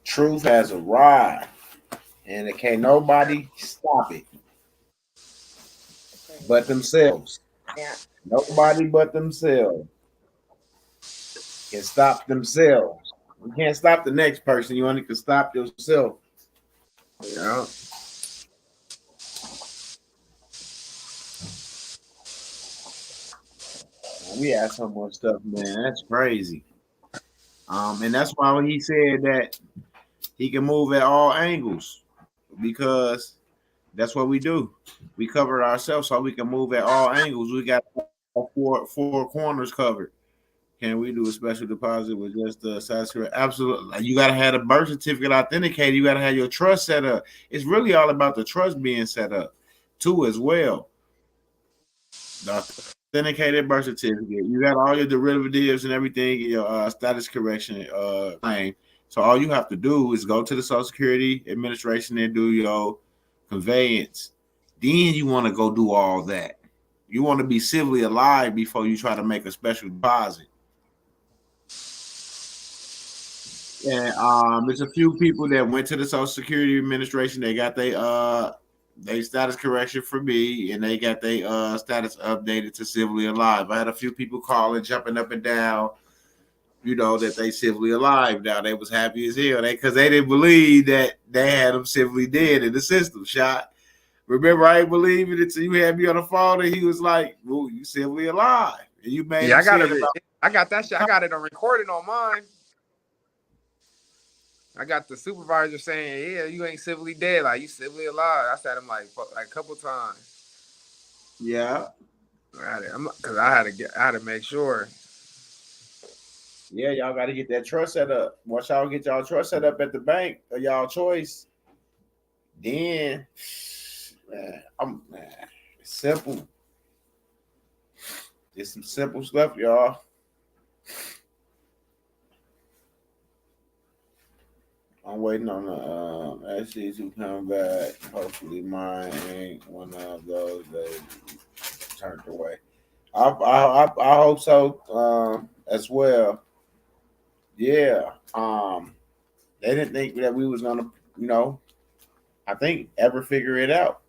Truth has arrived. And it can't nobody stop it. But themselves. Yeah. Nobody but themselves can stop themselves. You can't stop the next person. You only can stop yourself. Yeah. We had so much stuff, man. That's crazy. And that's why when he said that he can move at all angles, because that's what we do. We covered ourselves so we can move at all angles. We got four corners covered. Can we do a special deposit with just the satisfaction? Absolutely. You got to have a birth certificate authenticated. You got to have your trust set up. It's really all about the trust being set up too as well. The authenticated birth certificate. You got all your derivatives and everything in your status correction claim. So all you have to do is go to the Social Security Administration and do your conveyance. Then you want to go do all that. You want to be civilly alive before you try to make a special deposit. And there's a few people that went to the Social Security Administration. They got their status correction for me, and they got their status updated to civilly alive. I had a few people calling, jumping up and down, you know, that they civilly alive now. They was happy as hell because they didn't believe that they had them civilly dead in the system. Shot. Remember, I ain't believe it until you had me on the phone, and he was like, "Well, you civilly alive." And you made I got it. I got that shit. I got it on recording on mine. I got the supervisor saying, "Yeah, you ain't civilly dead. Like you civilly alive." I said him like a couple times. Yeah. Because I had to make sure. Yeah, y'all got to get that trust set up. Once y'all get y'all trust set up at the bank of y'all choice, then man, it's simple. It's some simple stuff, y'all. I'm waiting on the SC to come back. Hopefully, mine ain't one of those that turned away. I hope so as well. Yeah. They didn't think that we was gonna, I think ever figure it out.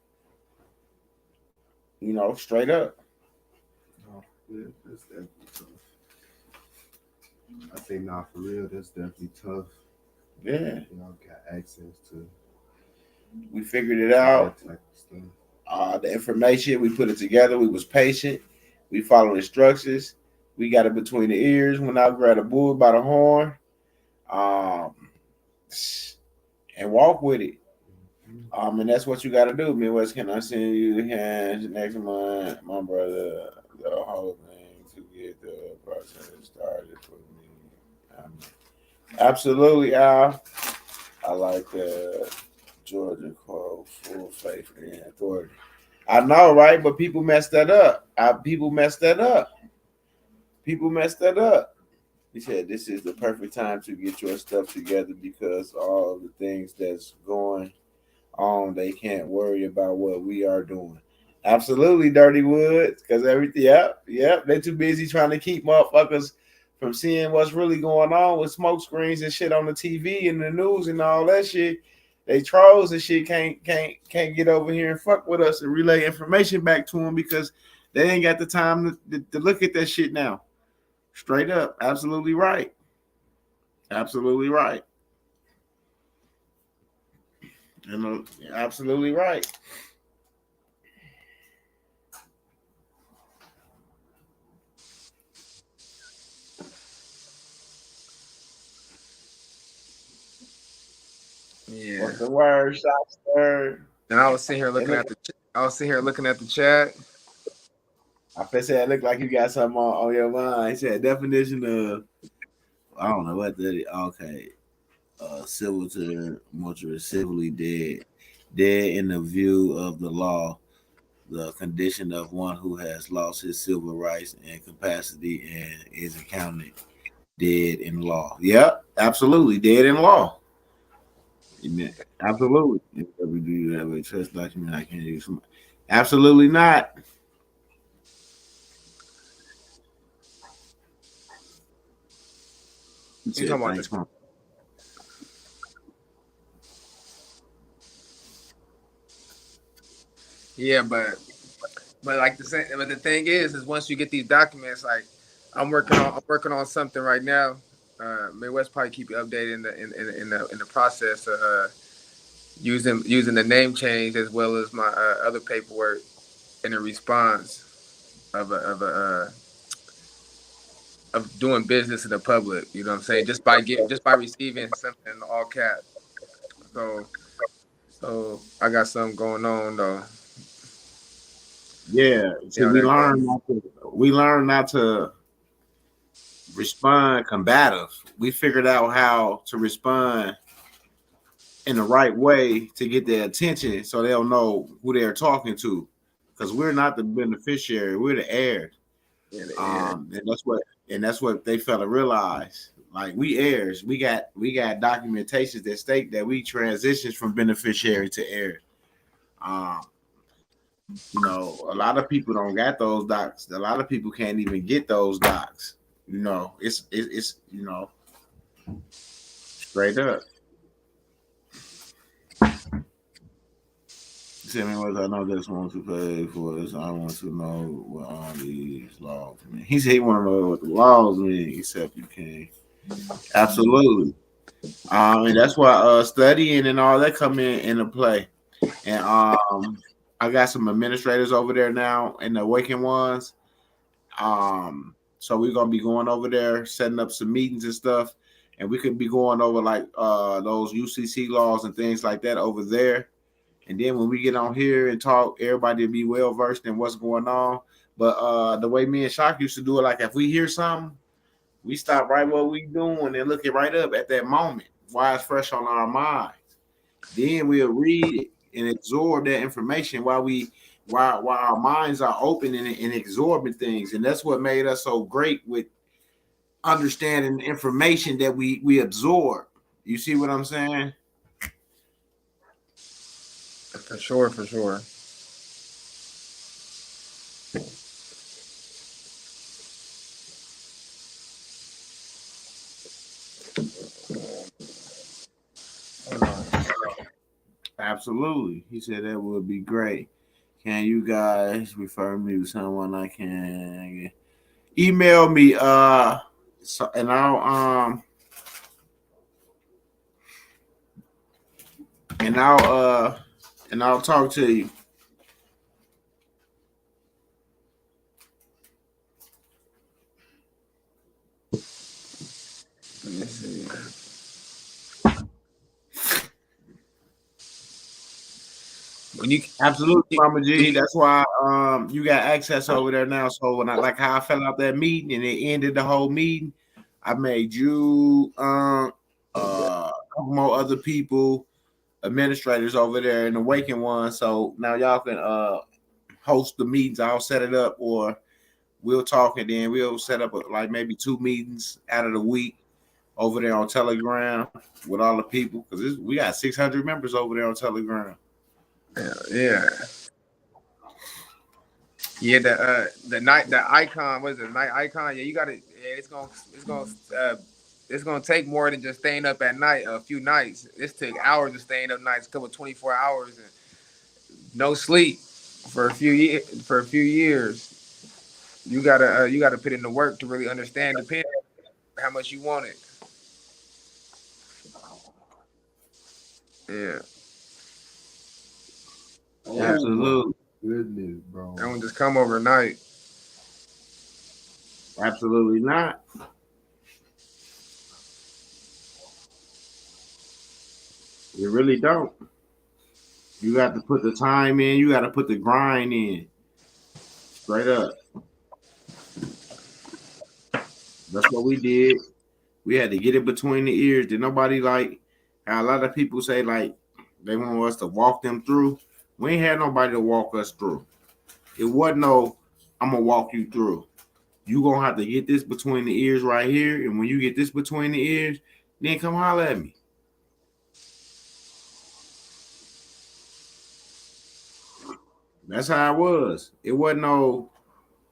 Straight up. Oh, yeah, that's definitely tough. I think not for real. That's definitely tough. Yeah. Got access to We figured it out. that type of stuff. The information, we put it together. We was patient. We followed instructions. We got it between the ears. Went out, grabbed a bull by the horn, um, and walk with it. And that's what you got to do. Midwest, can I send you the hands next month, my brother? The whole thing to get the process started for me. Absolutely, Al. I like the Georgia quote, full faith in authority. I know, right? But people messed that up. People messed that up. People messed that up. He said, "This is the perfect time to get your stuff together because all of the things that's going on, they can't worry about what we are doing." Absolutely, Dirty Woods, because everything, yep, they're too busy trying to keep motherfuckers from seeing what's really going on with smoke screens and shit on the TV and the news and all that shit. They trolls and shit can't get over here and fuck with us and relay information back to them because they ain't got the time to look at that shit now. Straight up, absolutely right. Absolutely right. Absolutely right. Yeah. What's the word, Shotster? And I was sitting here looking at the chat. I said it looked like you got something on your mind. He said definition of I don't know what that is. Okay. Civil to mortuary, civilly dead. Dead in the view of the law, the condition of one who has lost his civil rights and capacity and is accounted dead in law. Yep, absolutely. Dead in law. Amen. Absolutely. If we do have a trust document, I can't use some. Absolutely not. He You said, talking about thanks, Mom. Yeah, but like but the thing is once you get these documents, like I'm working on something right now. Midwest probably keep you updated in the process of using the name change as well as my other paperwork in the response of doing business in the public. You know what I'm saying? Just by receiving something in all caps. So I got something going on though. Yeah. See See, how that goes. we learn not to respond combative. We figured out how to respond in the right way to get their attention so they'll know who they're talking to. Because we're not the beneficiary, we're the heirs. Yeah. And that's what they fail to realize. Like we heirs, we got documentations that state that we transitions from beneficiary to heir. Um, a lot of people don't got those docs. A lot of people can't even get those docs. It's straight up. Tell me what I know this wants to pay for this. I want to know what all these laws mean. He said he want to know what the laws mean, except you can. Absolutely. And that's why studying and all that come into play. And I got some administrators over there now in the Awakened ones. So we're gonna be going over there, setting up some meetings and stuff. and we could be going over like those UCC laws and things like that over there. And then when we get on here and talk, everybody will be well versed in what's going on. But the way me and Shock used to do it, like if we hear something, we stop right what we doing and look it right up at that moment while it's fresh on our mind. Then we'll read it and absorb that information while our minds are open and absorbing things. And that's what made us so great with understanding the information that we absorb. You see what I'm saying? For sure, for sure. Absolutely. He said that would be great. Can you guys refer me to someone I can email me? So, and I'll talk to you. Let me see. When you Absolutely, Mama G. That's why you got access over there now. So when I like how I fell out that meeting and it ended the whole meeting, I made you a couple more other people administrators over there in the Waking one. So now y'all can host the meetings. I'll set it up, or we'll talk, and then we'll set up like maybe 2 meetings out of the week over there on Telegram with all the people, because we got 600 members over there on Telegram. Yeah. The icon, what is it? Night icon. Yeah, you got it. Yeah, it's gonna take more than just staying up at night. A few nights. This took hours of staying up nights, a couple 24 hours and no sleep for a few years. For a few years, you gotta put in the work to really understand the pen, how much you want it. Yeah. Oh, Absolutely. goodness, bro. That one just come overnight. Absolutely not. You really don't. You got to put the time in. You got to put the grind in. Straight up. That's what we did. We had to get it between the ears. Did nobody like how a lot of people say like they want us to walk them through? We ain't had nobody to walk us through. It wasn't no, I'm gonna walk you through. You gonna have to get this between the ears right here, and when you get this between the ears, then come holler at me. That's how it was. It wasn't no.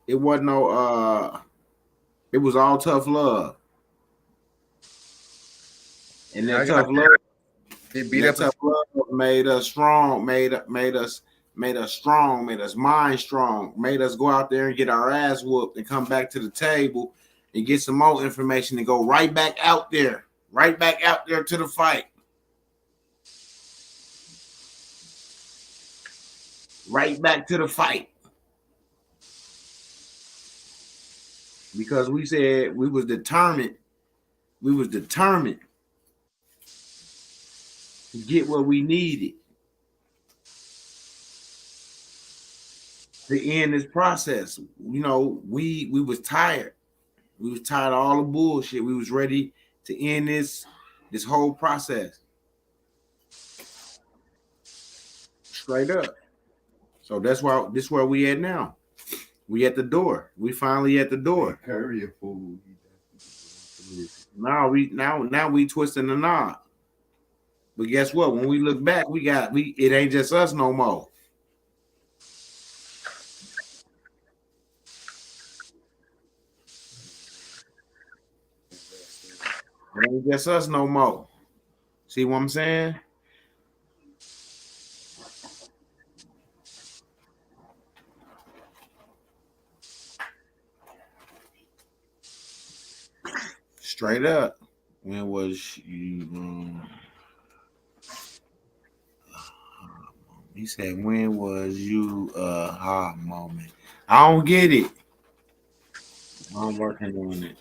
It was all tough love, and that tough love. Get beat That up. tough love made us strong, made us strong, made us mind strong, made us go out there and get our ass whooped and come back to the table and get some more information and go right back out there to the fight. Right back to the fight. Because we said we was determined to get what we needed to end this process. You know, we was tired. We was tired of all the bullshit. We was ready to end this whole process. Straight up. So that's why this where we at now. We at the door. We finally at the door. Courier food. Now we twisting the knot. But guess what? When we look back, it ain't just us no more. It ain't just us no more. See what I'm saying? Straight up. When was you? He said, "When was you hot moment?" I don't get it. I'm working on it.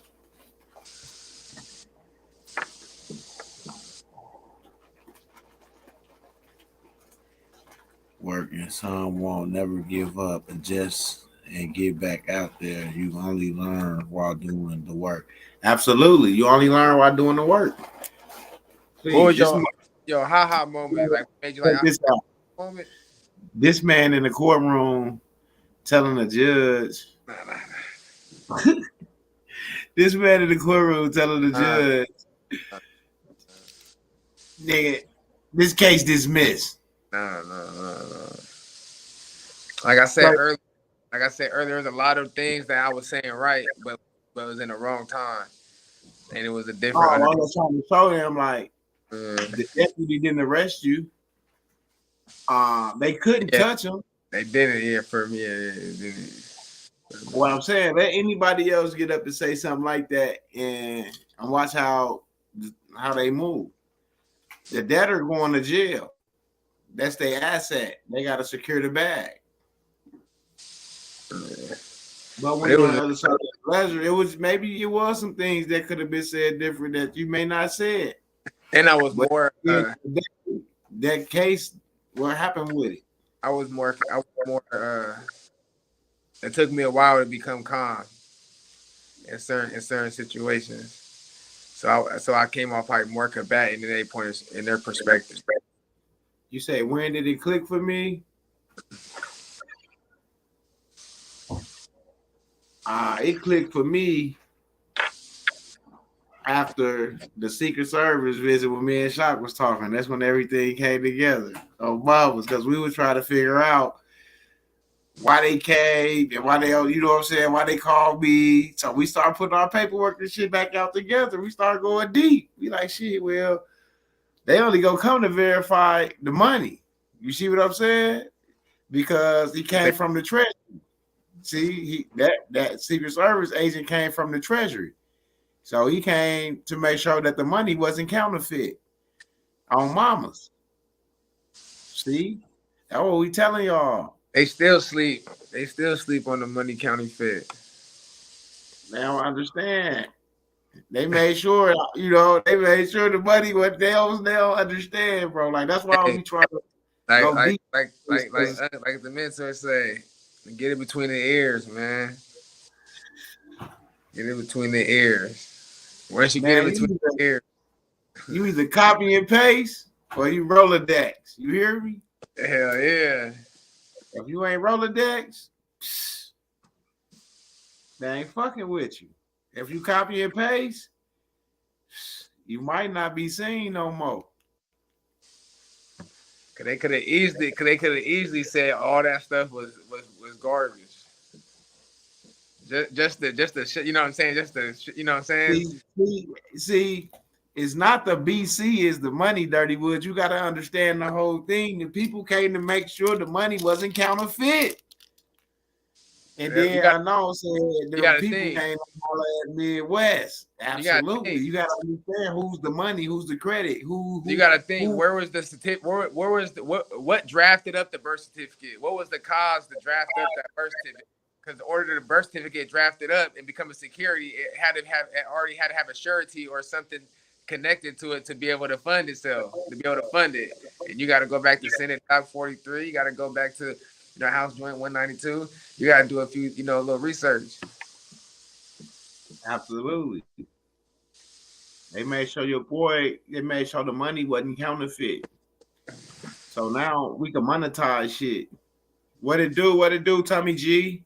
working. Some won't never give up, adjust, and get back out there. You only learn while doing the work. Absolutely, you only learn while doing the work. What Please, was your ha moment? Like made you like check this out. moment? This man in the courtroom telling the judge. This man in the courtroom telling the judge, nigga, this case dismissed. No. Like I said earlier, there's a lot of things that I was saying right, but it was in the wrong time, and it was a different. I was trying to show him like the deputy didn't arrest you. They couldn't touch him. They didn't hear from me. Yeah. What I'm saying, let anybody else get up and say something like that, and watch how they move. The debtor going to jail. That's their asset. They got to secure the bag. But when on the other side of the ledger, it was some things that could have been said different that you may not say it. And I was more that case. What happened with it? I was more. It took me a while to become calm in certain situations. So I came off like more combatant in their perspective. You say, when did it click for me? It clicked for me after the Secret Service visit when me and Shock was talking. That's when everything came together. Obama's, because we were trying to figure out why they came and why they, you know what I'm saying, why they called me. So we started putting our paperwork and shit back out together. We started going deep. We like, shit, well, they only gonna come to verify the money. You see what I'm saying? Because he came from the Treasury. See, that Secret Service agent came from the Treasury. So he came to make sure that the money wasn't counterfeit on mamas. See? That's what we telling y'all. They still sleep. They still sleep on the money counterfeit. They don't understand. They made sure, the money what they don't understand, bro. Like that's why we try to like the mentor say, get it between the ears, man. Get it between the ears. Once you get it between the ears, you either copy and paste or you Rolodex. You hear me? Hell yeah. If you ain't Rolodex, they ain't fucking with you. If you copy and paste, you might not be seen no more. Cause they could have easily said all that stuff was garbage. Just the shit, you know what I'm saying? Just the you know what I'm saying? See, it's not the BC, it's the money, Dirty Woods. You got to understand the whole thing. The people came to make sure the money wasn't counterfeit. And then I know said the people came to Midwest. Absolutely. You got to understand who's the money, who's the credit, who you got to think where was the certificate, where was the what drafted up the birth certificate? What was the cause to draft up that birth certificate? Because in order to the birth certificate drafted up and become a security, it already had to have a surety or something connected to it to be able to fund itself, to be able to fund it. And you got to go back to Senate Doc 43. You got to go back to House Joint 192. You got to do a few, a little research. Absolutely. They made sure the money wasn't counterfeit. So now we can monetize shit. What it do, Tommy G?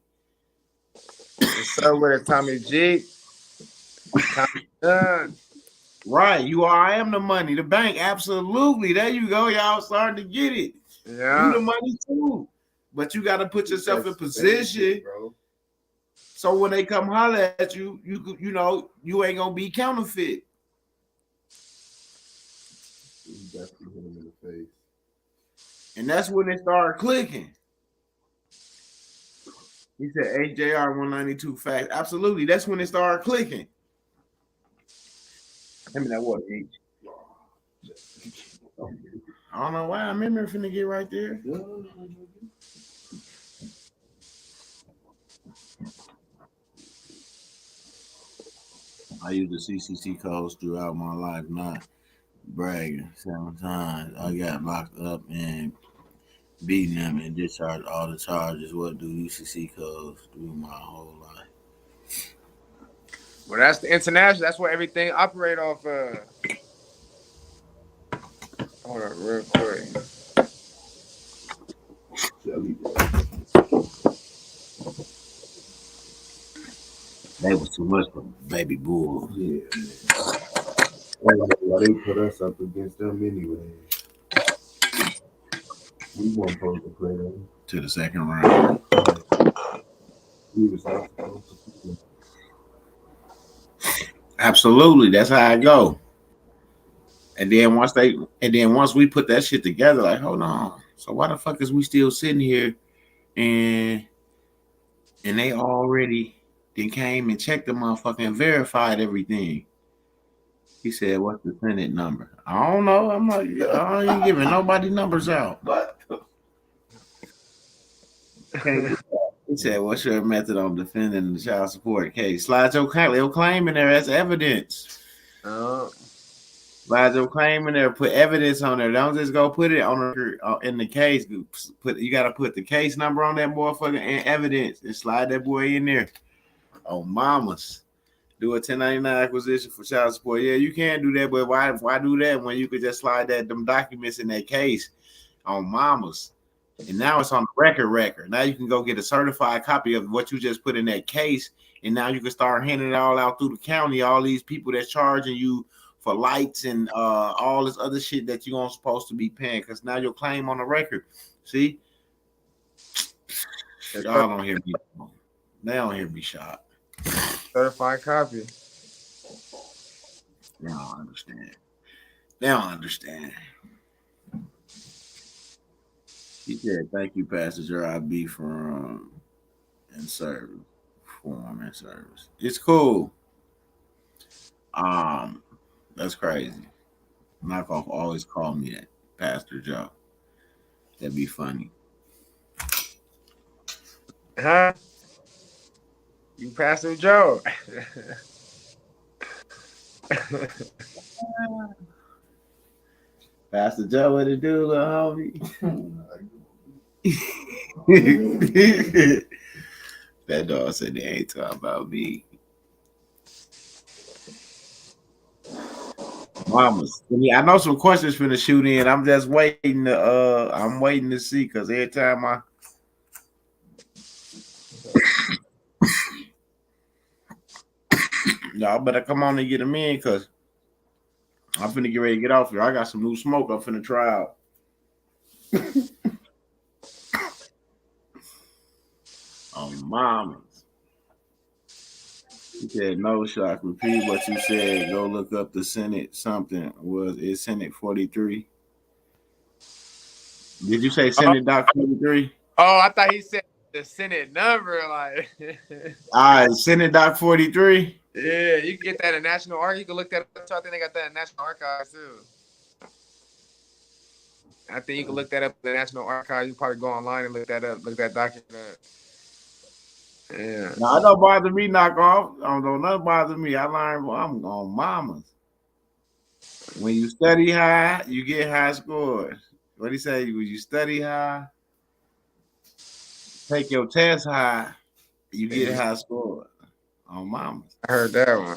What's up with it, Tommy G? Right, I am the money, the bank. Absolutely. There you go. Y'all starting to get it. Yeah. You the money too. But you got to put yourself in position, bro. So when they come holler at you, you ain't gonna be counterfeit. You definitely hit him in the face. And that's when they started clicking. He said HJR 192 facts. Absolutely. That's when it started clicking. Give me that water, H. I don't know why. I remember finna get right there. I use the CCC codes throughout my life, not bragging. 7 times I got locked up and beating them and discharge all the charges. What do UCC codes through my whole life? Well, that's the international. That's where everything operate off of. Hold on, real quick. That was too much for baby bull. Yeah, why they put us up against them anyway? We weren't supposed to play them. To the second round. We was not supposed to play them. Absolutely, that's how I go. And then once we put that shit together, like, hold on. So why the fuck is we still sitting here and they already then came and checked the motherfucker and verified everything? He said, "What's the Senate number?" I don't know. I'm like, I ain't giving nobody numbers out. But he said, "What's your method on defending the child support case?" Slide your claim in there as evidence. Slide your claim in there. Put evidence on there. Don't just go put it on in the case. You got to put the case number on that motherfucker and evidence and slide that boy in there. Oh, mamas. Do a 1099 acquisition for child support. Yeah, you can do that, but why do that when you could just slide them documents in that case on mamas? And now it's on the record. Now you can go get a certified copy of what you just put in that case, and now you can start handing it all out through the county. All these people that's charging you for lights and all this other shit that you're supposed to be paying, because now your claim on the record. See, y'all don't hear me. They don't hear me shot. Certified copy. They don't understand. He said, "Thank you, Passenger. I'll be from in service, form and service. It's cool. That's crazy. Knockoff always call me that, Pastor Joe. That'd be funny. Huh? You Pastor Joe. Pastor Joe, what it do, little homie? That dog said they ain't talking about me. Mamas. I know some questions finna shoot in. I'm just waiting to see, because every time y'all better come on and get them in, because I'm finna get ready to get off here. I got some new smoke I'm finna try out. Oh, mamas. He said, "No shock. Repeat what you said. Go look up the Senate something. Was it Senate 43? Did you say Senate Doc 43? Oh, I thought he said the Senate number. Like, all right, Senate Doc 43. Yeah, you can get that in National Archives. You can look that up. I think they got that in National Archives too. I think you can look that up in the National Archives. You probably go online and look that up. Look that document up. Yeah. No, it don't bother me, knockoff. Don't nothing bother me. I learned I'm on mamas. When you study high, you get high scores. What do you say? When you study high, take your test high, you get high scores. On mamas. I heard that one.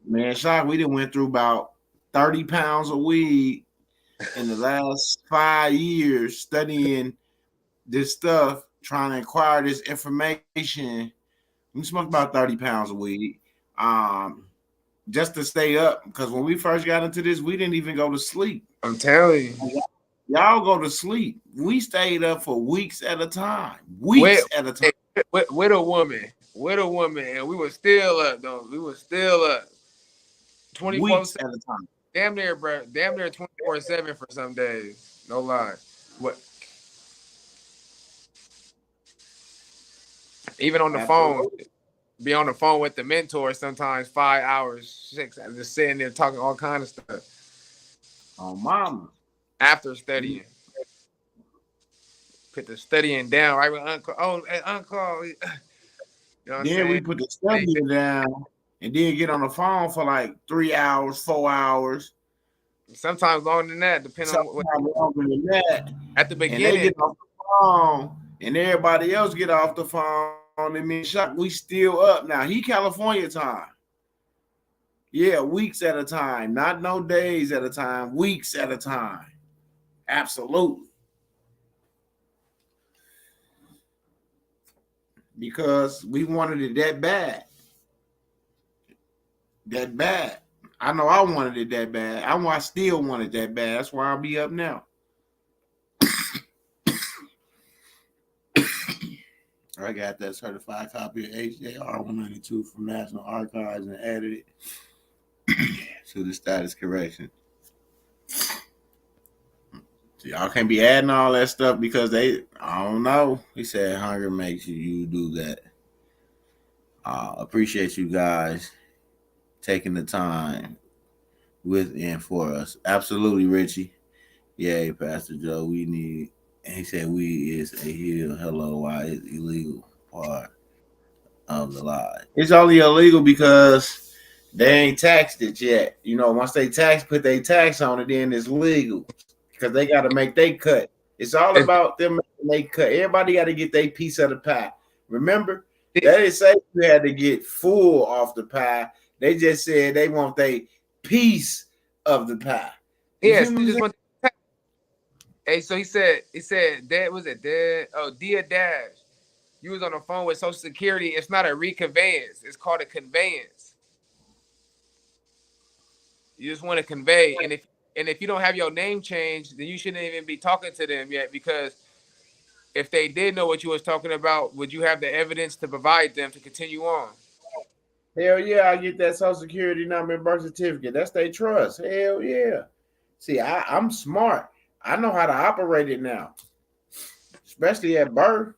Man, Shock, we done went through about 30 pounds of weed in the last 5 years studying this stuff, trying to acquire this information. We smoked about 30 pounds of weed just to stay up, because when we first got into this, we didn't even go to sleep. I'm telling you. Y'all go to sleep. We stayed up for weeks at a time. With a woman. With a woman. And we were still up, though. We were still up. 24 weeks at a time. Damn near, bro. Damn near 24/7 for some days. No lie. What? Even on the phone. Be on the phone with the mentor sometimes 5 hours, 6, just sitting there talking all kind of stuff. Oh, mama. After studying. Put the studying down, right with Uncle. Oh, hey, Uncle. You know then we put the studying down and then get on the phone for like 3 hours, 4 hours. Sometimes longer than that, depending on what. Sometimes longer than that. At the And they beginning, get off the phone, and everybody else get off the phone. And me and Shock, we still up now. He California time. Yeah, weeks at a time, not no days at a time, weeks at a time. Absolutely. Because we wanted it that bad. That bad. I know I wanted it that bad. I still want it that bad. That's why I'll be up now. I got that certified copy of HJR 192 from National Archives and added it to the status correction. So y'all can't be adding all that stuff because I don't know. He said hunger makes you do that. Appreciate you guys taking the time with and for us. Absolutely, Richie. Yeah, Pastor Joe, we need. And he said we is a hill. Hello, why is illegal part of the lie? It's only illegal because they ain't taxed it yet. You know, once they put their tax on it, then it's legal because they got to make their cut. It's all about them making their cut. Everybody got to get their piece of the pie. Remember, they didn't say you had to get full off the pie. They just said they want their piece of the pie. yes, he just want. Hey, so he said, Dad, was it Dad? Oh, dear Dash, you was on the phone with Social Security. It's not a reconveyance. It's called a conveyance. You just want to convey, and if you don't have your name changed, then you shouldn't even be talking to them yet, because if they did know what you was talking about, would you have the evidence to provide them to continue on? Hell yeah, I get that Social Security number and birth certificate. That's their trust. Hell yeah. See, I'm smart. I know how to operate it now, especially at birth.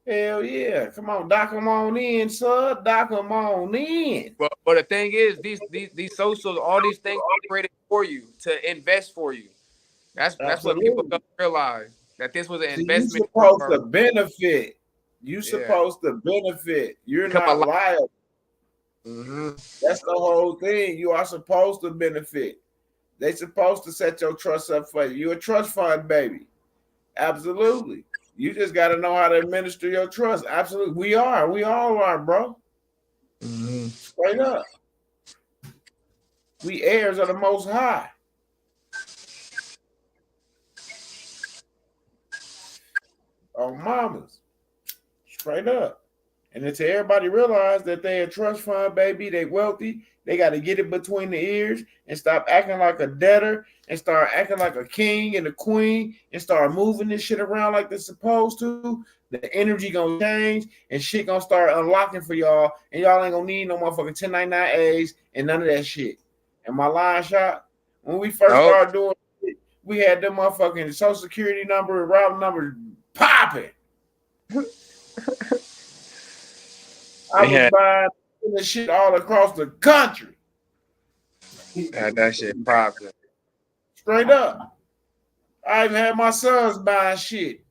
Hell yeah. Come on, dock them on in, son. Dock them on in. But the thing is, these socials, all these things are created for you to invest for you. That's what people don't realize, that this was an investment. You're supposed to benefit. You're supposed to benefit. You're not liable. Mm-hmm. That's the whole thing. You are supposed to benefit. They're supposed to set your trust up for you. You're a trust fund, baby. Absolutely. You just got to know how to administer your trust. Absolutely. We all are, bro. Mm-hmm. Straight up. We heirs of the Most High. Oh, mamas. Straight up. And until everybody realize that they a trust fund, baby, they wealthy, they got to get it between the ears and stop acting like a debtor and start acting like a king and a queen and start moving this shit around like they're supposed to. The energy gonna change and shit gonna start unlocking for y'all, and y'all ain't gonna need no motherfucking 1099As and none of that shit. And my line shot, when we first started doing it, we had them motherfucking Social Security number and routing numbers popping. I was buying this shit all across the country. Had that shit popping. Straight up. I even had my sons buying shit.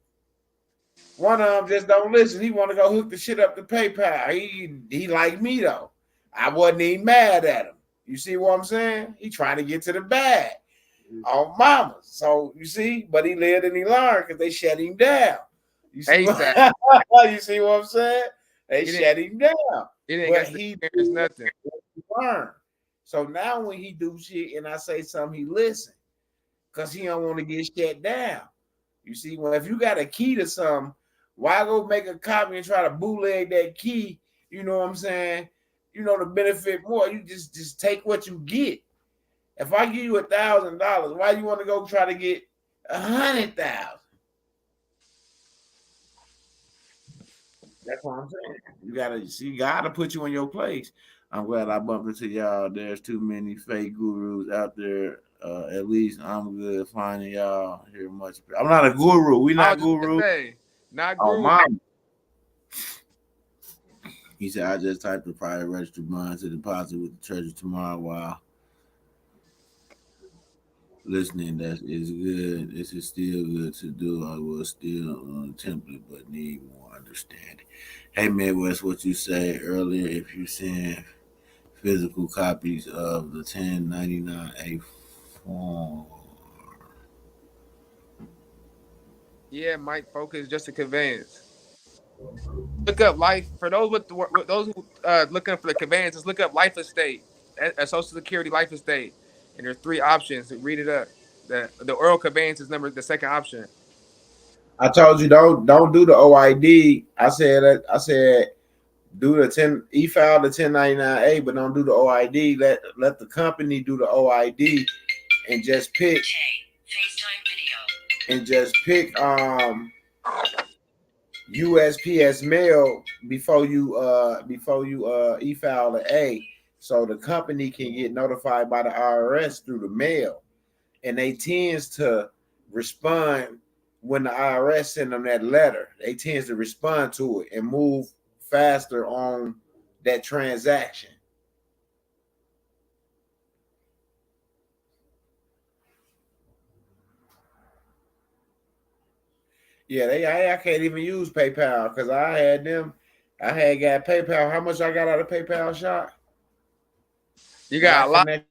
One of them just don't listen. He want to go hook the shit up to PayPal. He like me though. I wasn't even mad at him. You see what I'm saying? He trying to get to the bag on mama. So you see, but he lived and he learned because they shut him down. You see, you see what I'm saying? They shut him down. He didn't experience nothing. Learn. So now when he do shit and I say something, he listen. Because he don't want to get shut down. You see, well, if you got a key to something, why go make a copy and try to bootleg that key? You know what I'm saying? You know, to benefit more. You just take what you get. If I give you $1,000, why you want to go try to get 100,000? That's what I'm saying. You gotta put you in your place. I'm glad I bumped into y'all. There's too many fake gurus out there. At least I'm good finding y'all here much. I'm not a guru. We not gurus. Not guru. Oh, he said, I just typed the private registered mine to deposit with the treasury tomorrow while listening. That is good. This is still good to do. I will still attempt it, but need more understanding. Hey, Midwest, what you said earlier, if you send physical copies of the 1099A Oh. Yeah, Mike, focus just a conveyance. Look up life for those with those who looking for the conveyances. Look up life estate, a Social Security life estate, and there's three options. Read it up. The oral conveyance is the second option. I told you don't do the OID. I said do the 10 e-file the 1099A, but don't do the OID. Let the company do the OID and just pick USPS mail before you e-file the A, so the company can get notified by the IRS through the mail, and they tends to respond when the IRS send them that letter. They tends to respond to it and move faster on that transaction. Yeah, I can't even use PayPal because I had got PayPal. How much I got out of PayPal shot? You When I got a lot connect,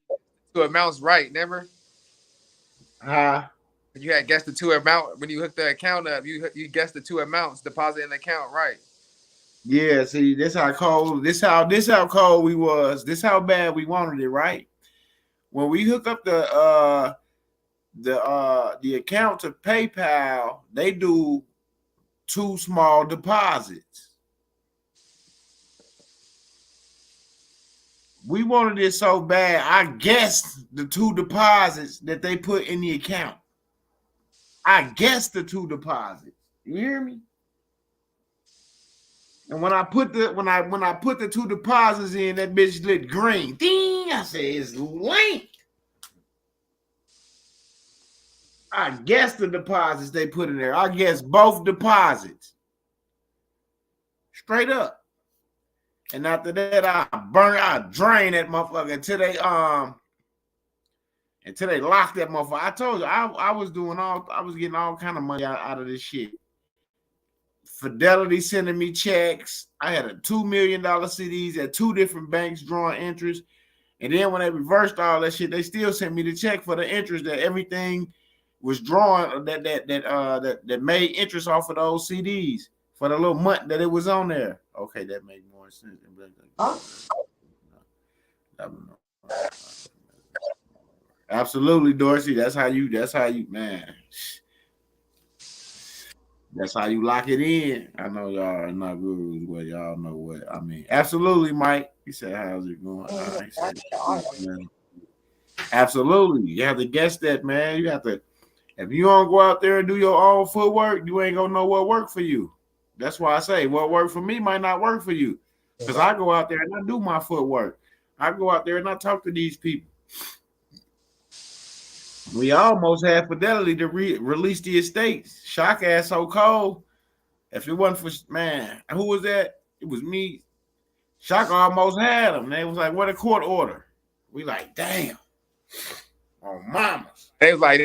to amounts right. Never. huh? You had guessed the two amount when you hooked the account up. You guessed the two amounts deposited in the account right. Yeah, see, this how cold. This how cold we was. This how bad we wanted it, right? When we hook up the account to PayPal, they do two small deposits. We wanted it so bad, I guessed the two deposits that they put in the account. I guessed the two deposits. You hear me? And when I put the two deposits in, that bitch lit green. Ding! I said it's linked. I guessed the deposits they put in there. I guessed both deposits. Straight up. And after that, I drained that motherfucker until they locked that motherfucker. I told you I was getting all kind of money out of this shit. Fidelity sending me checks. I had a $2 million CDs at two different banks drawing interest. And then when they reversed all that shit, they still sent me the check for the interest that everything was drawing that made interest off of those CDs for the little month that it was on there. Okay, that makes more sense. Huh? Absolutely, Dorsey. That's how you, man. That's how you lock it in. I know y'all are not gurus, but y'all know what I mean. Absolutely, Mike. He said, how's it going? Absolutely. You have to guess that, man. You have to, if you don't go out there and do your own footwork, you ain't gonna know what worked for you. That's why I say what worked for me might not work for you. Because I go out there and I do my footwork. I go out there and I talk to these people. We almost had Fidelity to release the estates. Shock ass so cold. If it wasn't for, man, who was that? It was me. Shock almost had them. They was like, what a court order. We like, damn. Oh, mamas. It was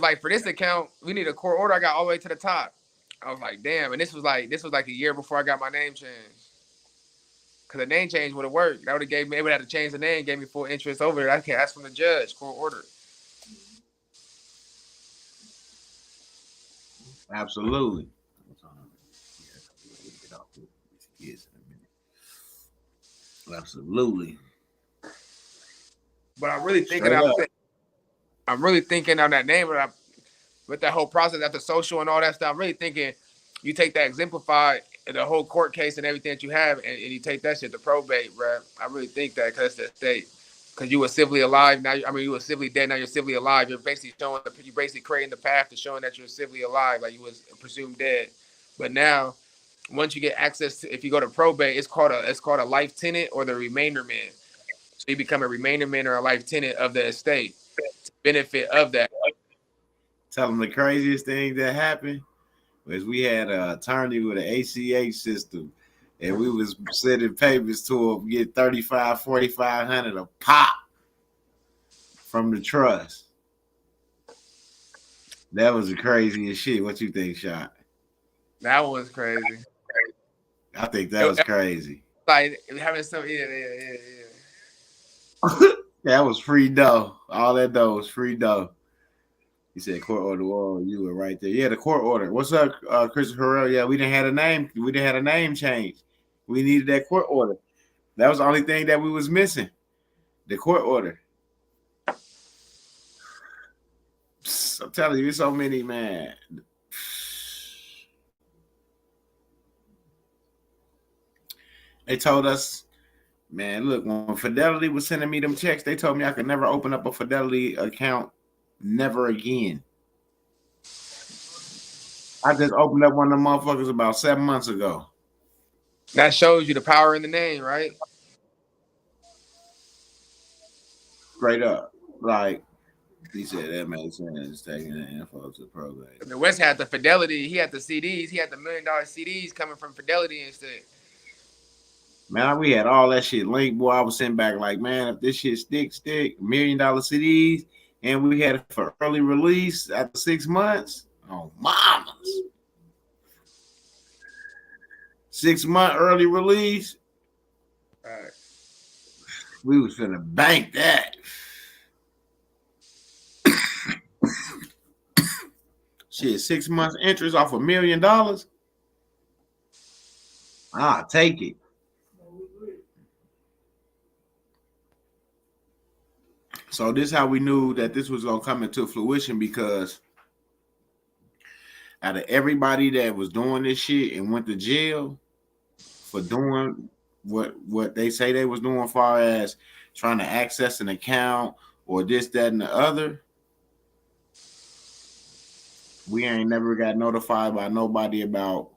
like for this account, we need a court order. I got all the way to the top. I was like, damn. And this was like a year before I got my name changed. Cause the name change would have worked. That would have gave me. They would have to change the name, gave me full interest over it. I can't ask from the judge, court order. Absolutely. Absolutely. But I'm really thinking on that name with that whole process after social and all that stuff. I'm really thinking you take that exemplified the whole court case and everything that you have, and you take that shit to probate, bro. I really think that because it's the state. Because you were civilly alive now. I mean, you were civilly dead. Now you're civilly alive. You're basically creating the path to showing that you're civilly alive, like you was presumed dead. But now, once you get access to, if you go to probate, it's called a life tenant or the remainder man. So you become a remainder man or a life tenant of the estate to benefit of that. Tell them the craziest thing that happened was we had an attorney with an ACH system, and we was sending papers to him, get $4,500 a pop from the trust. That was the craziest shit. What you think, Shot? That one was crazy. I think that was crazy. Like having some, yeah. That was free dough. All that dough was free dough. He said court order. Whoa, you were right there. Yeah, the court order. What's up, Christopher Harrell? Yeah, we didn't have a name. We didn't have a name change. We needed that court order. That was the only thing that we was missing. The court order. I'm telling you, it's so many, man. They told us, man, look, when Fidelity was sending me them checks, they told me I could never open up a Fidelity account, never again. I just opened up one of them motherfuckers about 7 months ago. That shows you the power in the name, right? Straight up. Like, he said that makes sense, taking the info to probate. The West had the Fidelity. He had the CDs. He had the $1 million CDs coming from Fidelity instead. Man, we had all that shit linked, boy. I was sitting back like, man, if this shit stick, $1 million CDs, and we had it for early release after 6 months. Oh, mamas. 6 month early release. All right. We was finna bank that. Shit, 6 months interest off $1 million. I'll take it. So this is how we knew that this was gonna come into fruition, because out of everybody that was doing this shit and went to jail for doing what they say they was doing, as far as trying to access an account or this, that, and the other, we ain't never got notified by nobody about.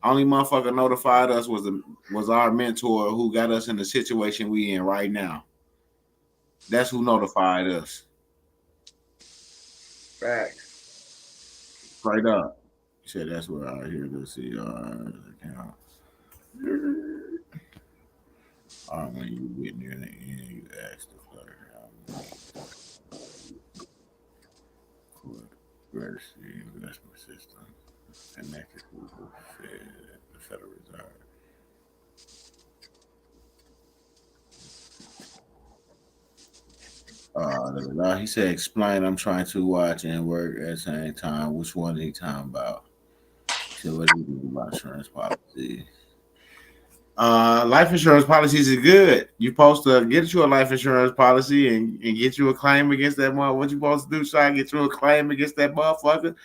Only motherfucker notified us was our mentor, who got us in the situation we in right now. That's who notified us. Facts. Straight up. He said that's what I hear to see account. When you get near the end, you ask the clerk how many investment system connected to the Federal Reserve. He said, explain. I'm trying to watch and work at the same time. Which one is he talking about? So what do you do about insurance policy? Life insurance policies are good. You're supposed to get you a life insurance policy and get you a claim against that motherfucker. What you supposed to do, try to get you a claim against that motherfucker?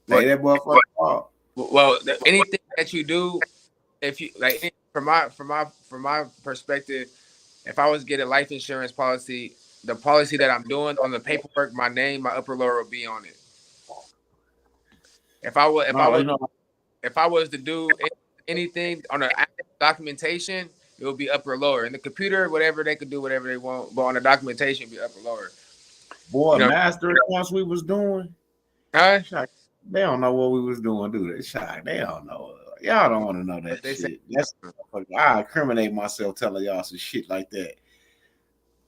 Pay that motherfucker off. Well, anything that you do, if you like, from my perspective, if I was to get a life insurance policy, the policy that I'm doing on the paperwork, my name, my upper lower will be on it. If I was to do anything on the documentation, it would be upper lower. In the computer, whatever they could do, whatever they want, but on the documentation, it'd be upper lower. Boy, master accounts we was doing. Huh? They don't know what we was doing, do they? They don't know. Y'all don't want to know that shit. I incriminate myself telling y'all some shit like that.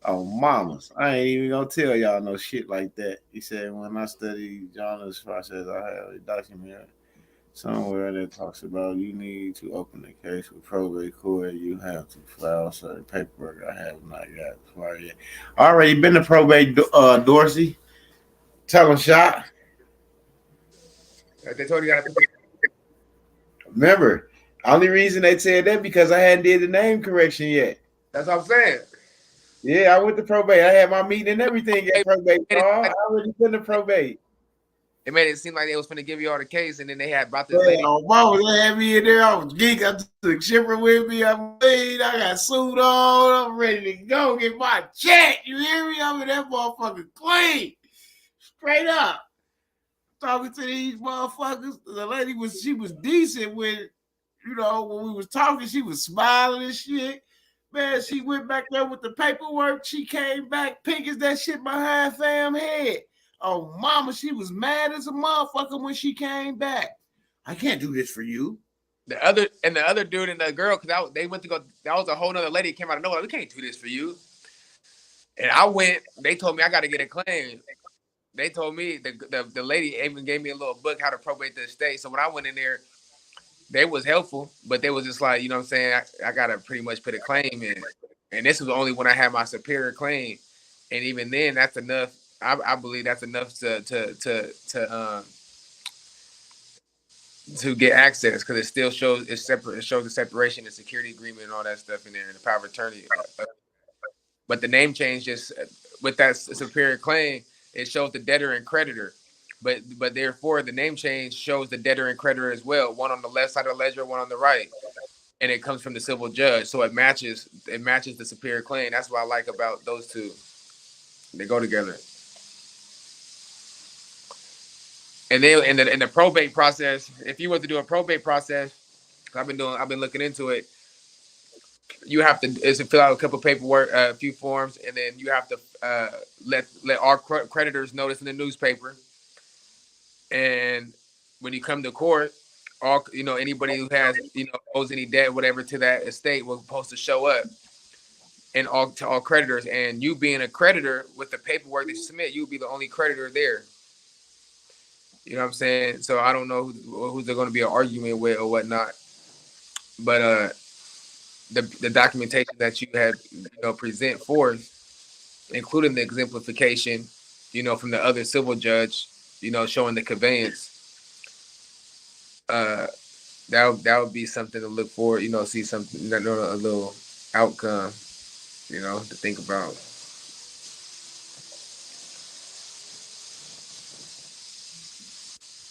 Oh, mamas. I ain't even gonna tell y'all no shit like that. He said, when I study John's process, I have a document somewhere that talks about you need to open the case with probate court. You have to file certain paperwork. I have not got far yet. Already been to probate, Dorsey. Tell him, shot. They told you got to. Remember, only reason they said that because I hadn't did the name correction yet. That's what I'm saying. Yeah, I went to probate. I had my meeting and everything at probate. I already been to probate. It made it seem like they was finna give you all the case, and then they had brought this lady. Mama, they had me in there. I was geek. I took shipper with me. I'm laid. I got suit on. I'm ready to go get my check. You hear me? I'm in that motherfucker clean. Straight up. Talking to these motherfuckers. The lady was decent with, when we was talking, she was smiling and shit. Man, she went back there with the paperwork. She came back pink as that shit behind fam head. Oh, mama, she was mad as a motherfucker when she came back. I can't do this for you. The other dude and the girl, because they went to go, that was a whole nother lady that came out of nowhere. We can't do this for you. And I went, they told me I got to get a claim. They told me, the lady even gave me a little book, how to probate the estate. So when I went in there, they was helpful, but they was just like, you know what I'm saying? I got to pretty much put a claim in. And this was only when I had my superior claim. and even then, that's enough. I believe that's enough to get access, because it still shows it's separate. It shows the separation, the security agreement, and all that stuff in there, and the power of attorney. But the name change just with that superior claim, it shows the debtor and creditor. But therefore, the name change shows the debtor and creditor as well. One on the left side of the ledger, one on the right, and it comes from the civil judge, so it matches. It matches the superior claim. That's what I like about those two. They go together. And then in the probate process, if you were to do a probate process, I've been looking into it. You have to fill out a couple paperwork, a few forms, and then you have to let our creditors notice in the newspaper. And when you come to court, all anybody who has owes any debt, whatever, to that estate was supposed to show up, and to all creditors. And you being a creditor with the paperwork that you submit, you would be the only creditor there. You know what I'm saying? So I don't know who's there going to be an argument with or whatnot. But the documentation that you had present forth, including the exemplification, from the other civil judge, showing the conveyance, that would be something to look for. See something, a little outcome, to think about.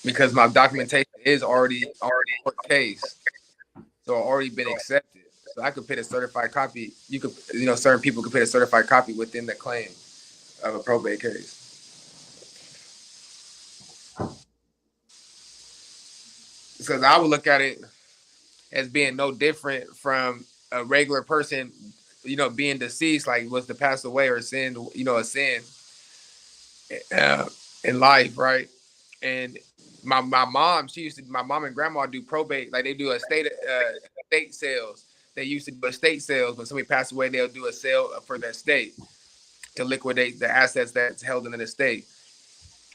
Because my documentation is already court case, so already been accepted. So I could put a certified copy. You could, certain people could put a certified copy within the claim of a probate case. Because I would look at it as being no different from a regular person, being deceased, like was to pass away or sin, a sin in life, right? And my mom and grandma do probate, like they do estate sales. They used to do estate sales. When somebody passed away, they'll do a sale for the estate to liquidate the assets that's held in an estate.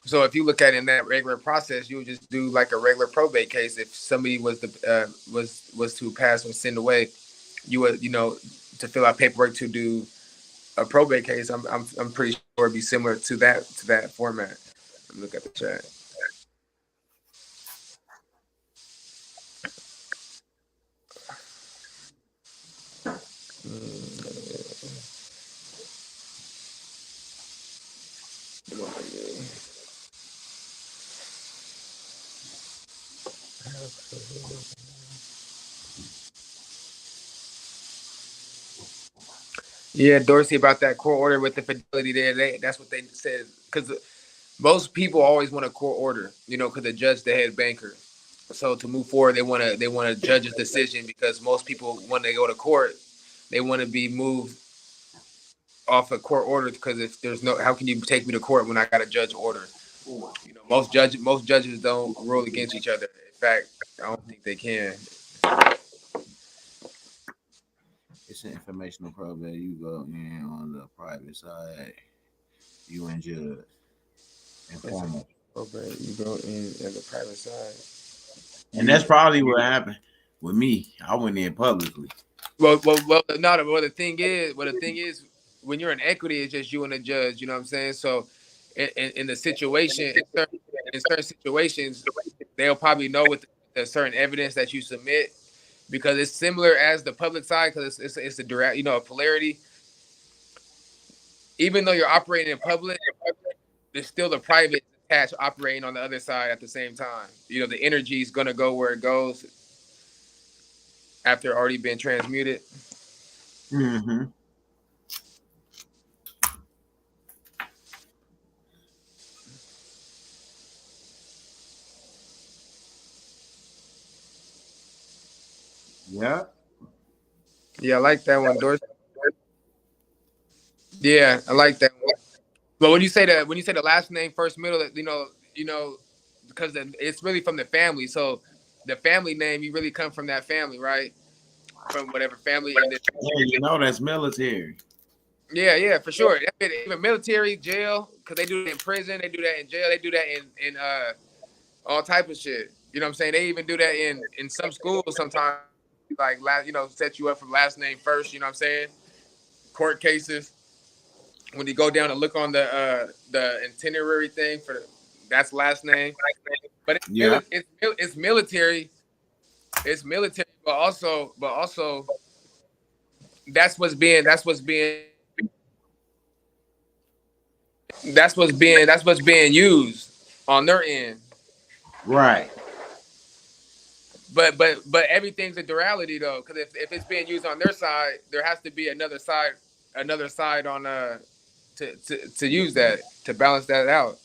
So if you look at it in that regular process, you would just do like a regular probate case. If somebody was to pass or send away, you would to fill out paperwork to do a probate case. I'm pretty sure it'd be similar to that format. Look at the chat. Yeah, Dorsey, about that court order with the fidelity there. That's what they said. Because most people always want a court order, because the judge, the head banker. So to move forward, they want a judge's decision, because most people, when they go to court, they want to be moved off a court order, because if there's how can you take me to court when I got a judge order? Most judges don't rule against each other. In fact, I don't think they can. It's an informational probate. You go in on the private side, you and judge. Informal. Probate, you go in on the private side. And that's probably what happened with me. I went in publicly. Well, the thing is, when you're in equity, it's just you and the judge. You know what I'm saying? So, in the situation, in certain situations, they'll probably know with the certain evidence that you submit, because it's similar as the public side, because it's a direct, a polarity. Even though you're operating in public, there's still the private attached operating on the other side at the same time. The energy is gonna go where it goes after already been transmuted. Mm-hmm. Yeah. Yeah, I like that one, Dorsey. Yeah, I like that one. But when you say the last name first middle, because it's really from the family. So the family name, you really come from that family, right? From whatever family. That's military. Yeah, for sure. Even military, jail, because they do that in prison, they do that in jail, they do that in all type of shit. You know what I'm saying? They even do that in some schools sometimes, like set you up from last name first. You know what I'm saying? Court cases. when you go down and look on the itinerary thing for that's last name, but Yeah. it's military. It's military, but also that's what's being used on their end. Right. But everything's a duality though, because if it's being used on their side, there has to be another side on to use that to balance that out.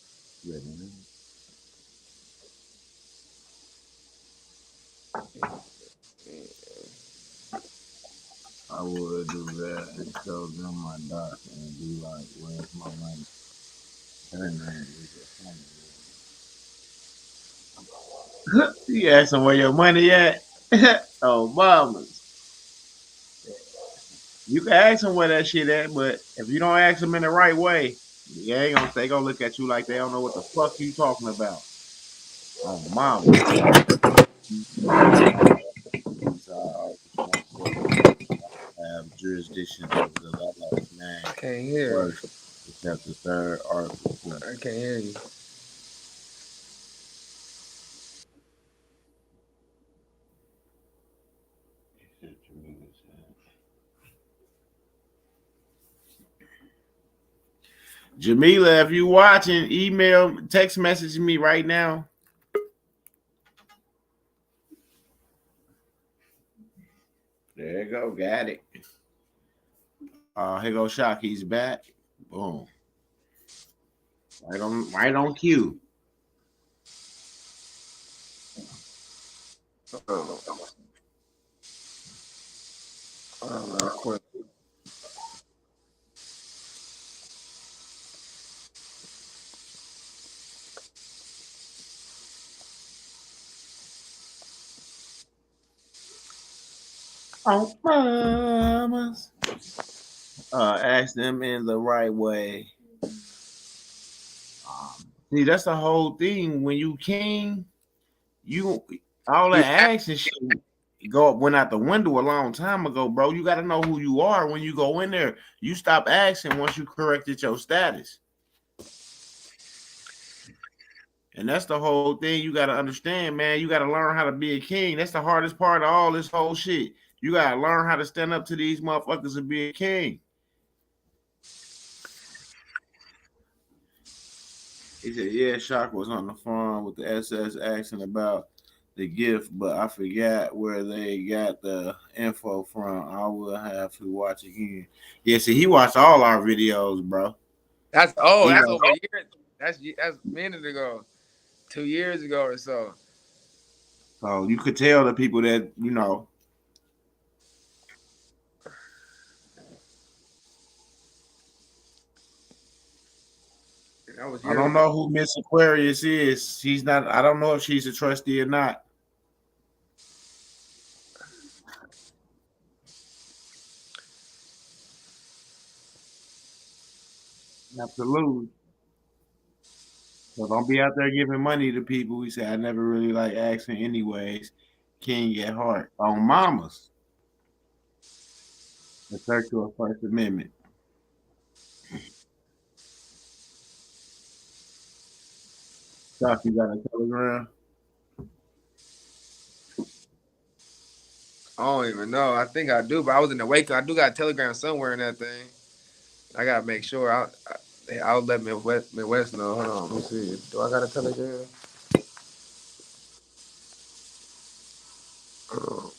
I would do that and show them my doc and be like, "Where's my money?" Turn around, you ask them where your money at? Oh, mamas. You can ask them where that shit at, but if you don't ask them in the right way, they gonna look at you like they don't know what the fuck you talking about. Oh, mama. So I have jurisdiction over the last I name can't hear. first, except the third article. I can't hear you. Jamila, if you watching, email, text message me right now. There you go, got it. Here goes Shock. He's back. Boom. Right on cue. Quick. Oh, mamas. Ask them in the right way. See, that's the whole thing. When you king, you all that action shit went out the window a long time ago, bro. You got to know who you are when you go in there. You stop asking once you corrected your status. And that's the whole thing you got to understand, man. You got to learn how to be a king. That's the hardest part of all this whole shit. You got to learn how to stand up to these motherfuckers and be a king. He said, yeah, Shock was on the phone with the SS asking about the gift, but I forgot where they got the info from. I will have to watch again. Yeah, see, he watched all our videos, bro. That's He that's was, over years. That's minutes ago, 2 years ago or so. so you could tell the people that, you know. That was I years don't ago. know who Miss Aquarius is. She's not, I don't know if she's a trustee or not. Absolutely. So don't be out there giving money to people. He said, I never really like asking anyways. King at heart. On mamas. The circle of First Amendment. Doc, you got a telegram? I don't even know. I think I do, but I was in the wake. I do got a telegram somewhere in that thing. I gotta make sure. I'll let Midwest know. Hold on, let me see. Do I got a telegram? Oh,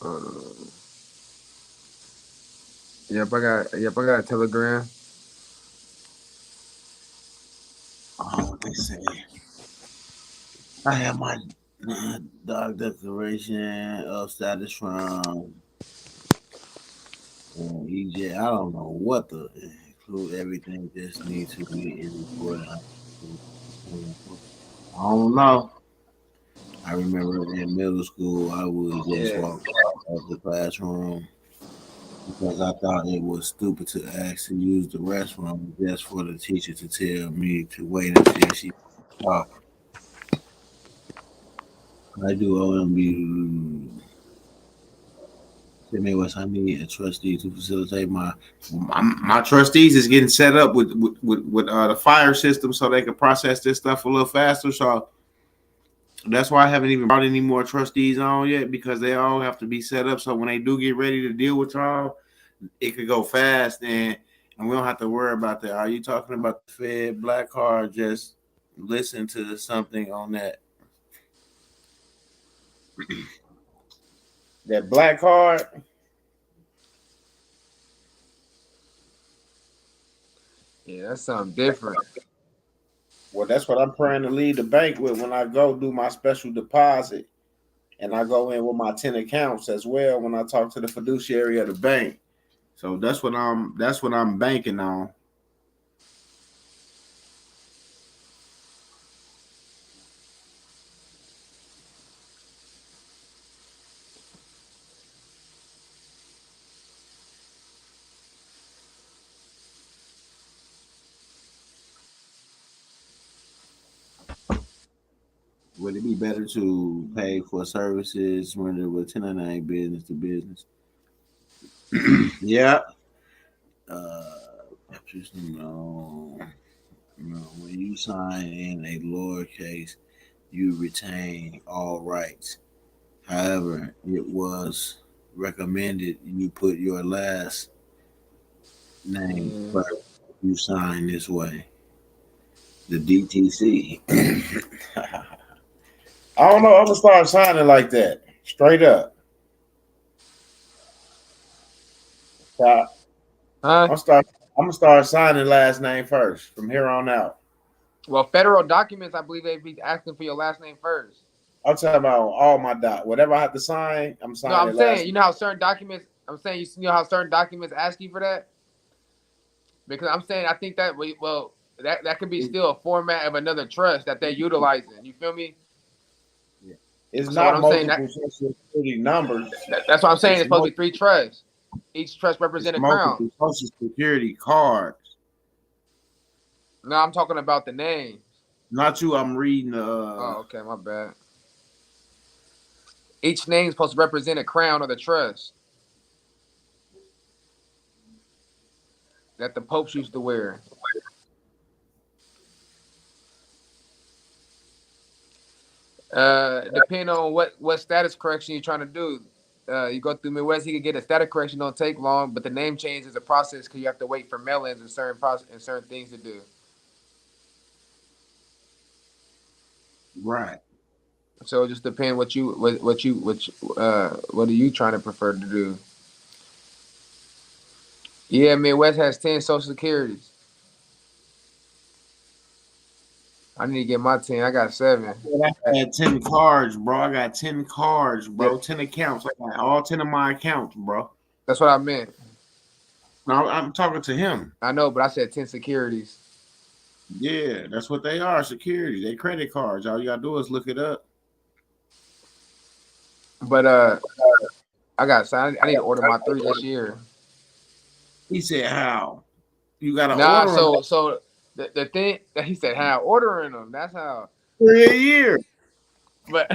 uh, yep, I got a telegram. Oh, they say I have my dog declaration of status from EJ. I don't know what the include everything just needs to be in recording. I don't know. I remember in middle school, I would just Yeah. walk out of the classroom because I thought it was stupid to ask to use the restroom just for the teacher to tell me to wait until she talk. I do OMB. Tell me what I need a trustee to facilitate my trustees is getting set up with the fire system so they can process this stuff a little faster. So that's why I haven't even brought any more trustees on yet because they all have to be set up so when they do get ready to deal with y'all, it could go fast and we don't have to worry about that. Are you talking about the Fed black card? Just listen to something on that black card. Yeah, that's something different. Well, that's what I'm praying to lead the bank with when I go do my special deposit. And I go in with my 10 accounts as well when I talk to the fiduciary of the bank. So that's what I'm banking on. Would it be better to pay for services rendered with 1099 business to business? Yeah. Just no. When you sign in a lowercase, you retain all rights. However, it was recommended you put your last name Mm. first. You sign this way. The DTC. I don't know. I'm gonna start signing like that, straight up. I'm Huh? gonna start. I'm gonna start signing last name first from here on out. Well, federal documents, I believe they'd be asking for your last name first. I'm talking about all my whatever I have to sign. I'm No, I'm signing last saying, you name. know how certain documents, I'm saying, you know how certain documents ask you for that? Because I'm saying, I think that, well, that could be still a format of another trust that they're utilizing. You feel me? It's So what not I'm saying, multiple social security numbers. that's what I'm saying. It's It's supposed to be multiple. three trusts. Each trust It's represent a crown. multiple social security cards. No, I'm talking about the names. Not you. I'm reading. Oh, okay, my bad. Each name is supposed to represent a crown of the trust that the popes used to wear. Depending on what status correction you're trying to do. You go through Midwest, you can get a status correction. Don't take long, but the name change is a process because you have to wait for mail-ins and certain process and certain things to do. right. So it just depends what are you trying to prefer to do? Yeah, Midwest has 10 social securities. I need to get my 10. I got 7. I had 10 cards, bro. I got 10 cards, Yeah, bro. 10 accounts. I got all 10 of my accounts, bro. that's what I meant. Now I'm talking to him. I know, but I said 10 securities. Yeah, that's what they are. Security. They credit cards. All you gotta do is look it up. But I need to order my 3 this year. He said, "How? You gotta Nah, order them so the thing that he said how ordering them. That's how. for a year." But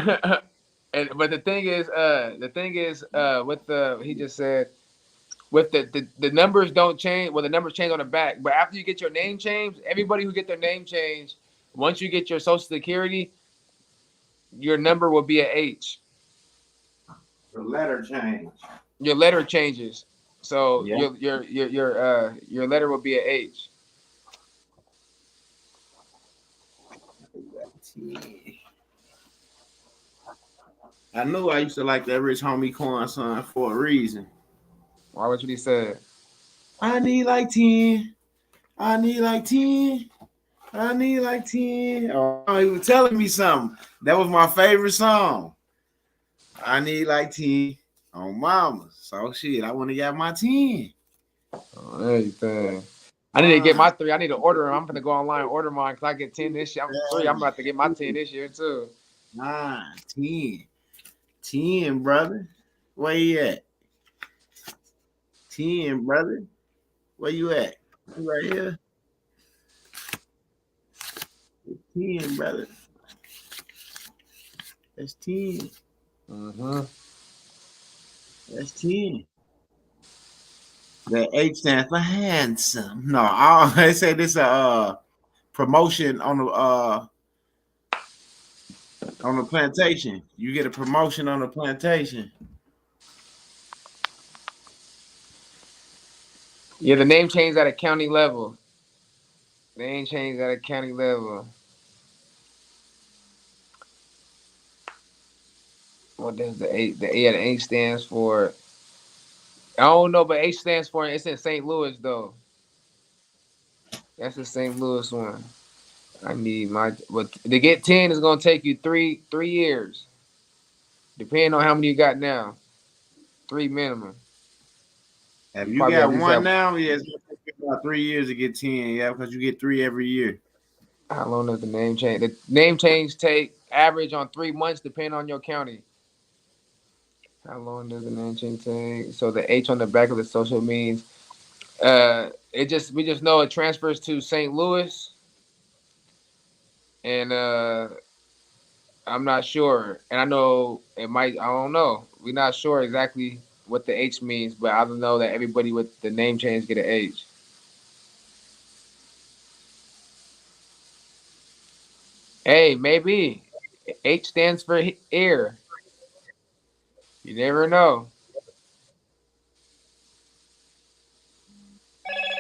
but the thing is with the he just said with the numbers don't change. Well, the numbers change on the back, but after you get your name changed, everybody who get their name changed, once you get your social security, your number will be a H. The letter change. Your letter changes, so Yeah. your letter will be a H. I knew I used to like that rich homie Quan son for a reason. Why would you say? I need like 10. I need like 10. I need like 10. Oh, he was telling me something. That was my favorite song. I need like 10 on mama. So shit, I want to get my 10. Oh, anything. I need to get my 3. I need to order them. I'm gonna go online and order mine because I get 10 this year. I'm 3. I'm about to get my 10 this year too. 9, 10. 10, brother. Where you at? 10, brother. Where you at? You right here. 10, brother. That's 10. Mm-hmm. That's 10. The H stands for handsome. No, they say this promotion on the plantation. You get a promotion on the plantation. Yeah, the name change at a county level. Name change at a county level. What does the H? The H stands for. I don't know, but H stands for. It's in St. Louis though. That's the St. Louis one. I need my. But to get 10 is gonna take you three years, depending on how many you got now. 3 minimum. If You you probably at got least one have. now, yeah, it's gonna take you about 3 years to get 10. Yeah, because you get 3 every year. How long does the name change? The name change take average on 3 months, depending on your county. How long does the name change take? So the H on the back of the social means we just know it transfers to St. Louis, and I'm not sure, and I know it might. I don't know. We're not sure exactly what the H means, but I don't know that everybody with the name change get an H. Hey, maybe H stands for ear. You never know.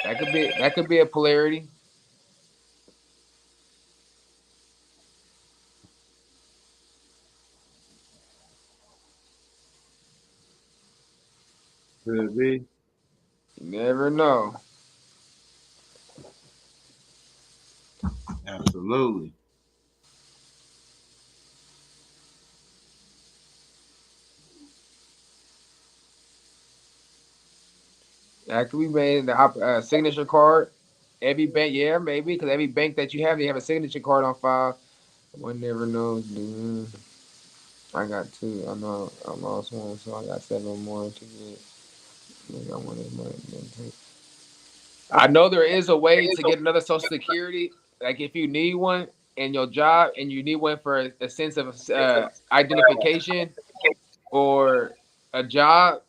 That could be a polarity. Could be. You never know. Absolutely. That could be made the signature card. Every bank, yeah, maybe because every bank that you have, they have a signature card on file. One never knows, dude. I got 2. I know I lost one, so I got 7 more to get. I got one of my. I know there is a way to get another Social Security. Like if you need one in your job and you need one for a sense of identification or a job,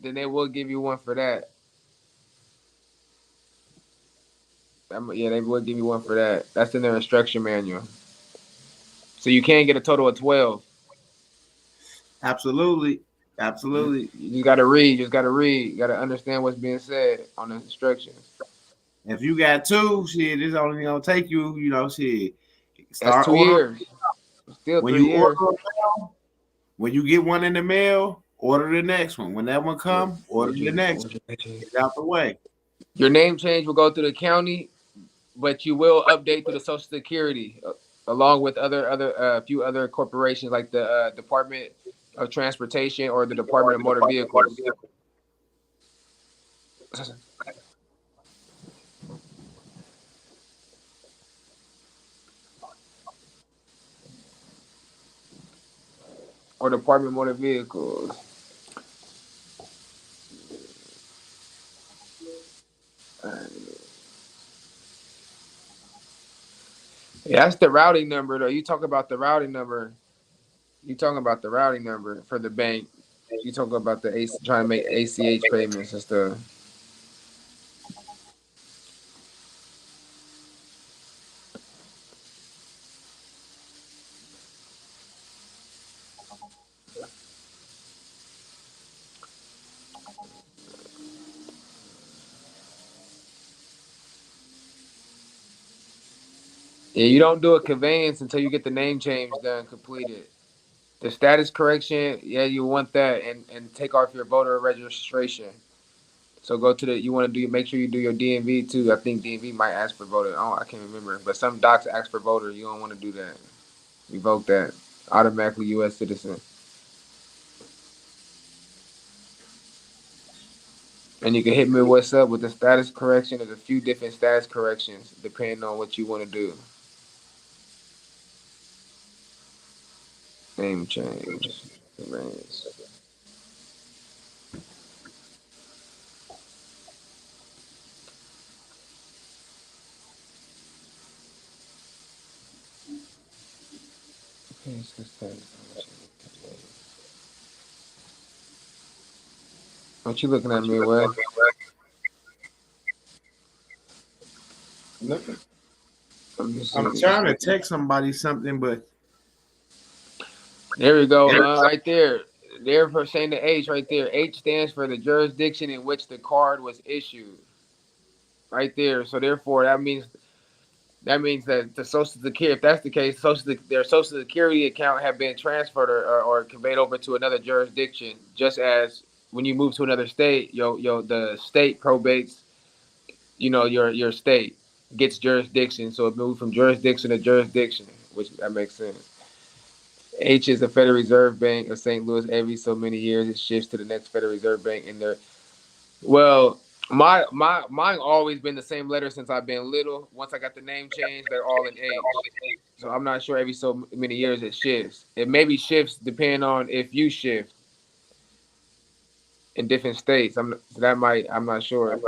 then they will give you one for that. Yeah, they will give you one for that. That's in their instruction manual. So you can get a total of 12. Absolutely. You, Absolutely. you just gotta read. You just gotta read. You gotta understand what's being said on the instructions. If you got 2, shit, it's only gonna take you, shit. That's Start 2 ordering. years. Still When 3 you years. order when you get one in the mail, order the next one. When that one come, order the next one. Get it out the way. Your name change will go through the county, but you will update through the Social Security, along with other few other corporations like the Department of Transportation or the Department of Motor Vehicles. Or Department of Motor Vehicles. Yeah, that's the routing number though. You talk about the routing number. You talking about the routing number for the bank. You talking about the trying to make ACH payments and stuff. Yeah, you don't do a conveyance until you get the name change done completed. The status correction, yeah, you want that and take off your voter registration. So go to the you want to do make sure you do your DMV too. I think DMV might ask for voter. Oh, I can't remember, but some docs ask for voter. You don't want to do that. Revoke that. Automatically U.S. citizen. And you can hit Midwest up with the status correction. There's a few different status corrections depending on what you want to do. Name change. Remains. What you looking at, Midwest? Nothing. I'm trying to text somebody something, but There we go. Right there. There for saying the H right there. H stands for the jurisdiction in which the card was issued. Right there. So therefore, that means that the Social Security, if that's the case, their Social Security account had been transferred or conveyed over to another jurisdiction. Just as when you move to another state, the state probates, your state gets jurisdiction. So it moved from jurisdiction to jurisdiction, which that makes sense. H is the Federal Reserve Bank of St. Louis. Every so many years, it shifts to the next Federal Reserve Bank in there. Well, mine always been the same letter since I've been little. Once I got the name changed, they're all in H. So I'm not sure every so many years it shifts. It maybe shifts depending on if you shift in different states. I'm not sure.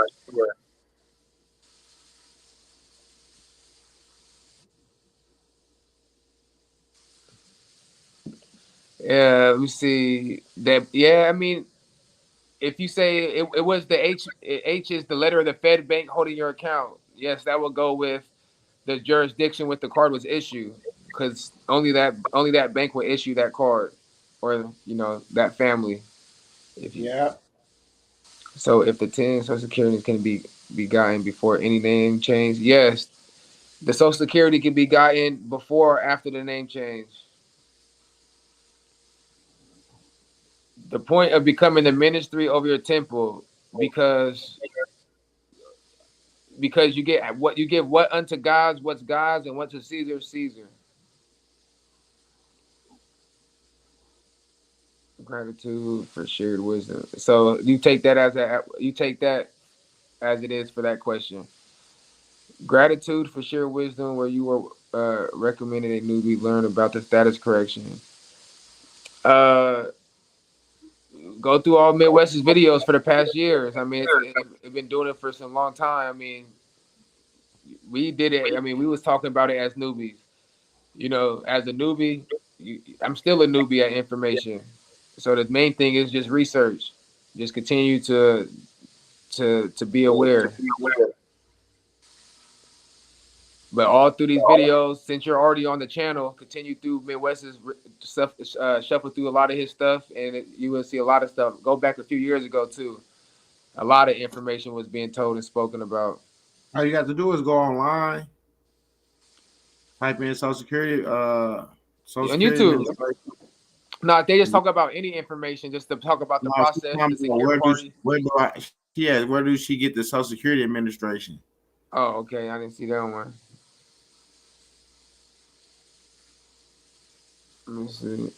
Yeah, let me see that. Yeah, I mean, if you say it was the H, H is the letter of the Fed bank holding your account. Yes, that will go with the jurisdiction with the card was issued, because only that bank will issue that card, or that family. If you yeah, So if the 10 Social Security can be gotten before any name change, yes, the Social Security can be gotten before or after the name change. The point of becoming the ministry over your temple, because you get what you give what unto God's, what's God's, and what to Caesar, Caesar. Gratitude for shared wisdom. So you take that as it is for that question. Gratitude for shared wisdom, where you were recommended a newbie learn about the status correction. Uh, Go through all Midwest's videos for the past years. I mean, it's been doing it for some long time. I mean, we did it. I mean, we was talking about it as newbies. As a newbie, I'm still a newbie at information. So the main thing is just research. Just continue to be aware. But all through these videos, since you're already on the channel, continue through Midwest's stuff, shuffle through a lot of his stuff, and you will see a lot of stuff. Go back a few years ago too. A lot of information was being told and spoken about. all you got to do is go online, type in Social On Security YouTube, Administration. no, they just talk about any information, just to talk about the No, she's process, talking the about secure party. where does she get the Social Security Administration? Oh, okay, I didn't see that one. Let me see.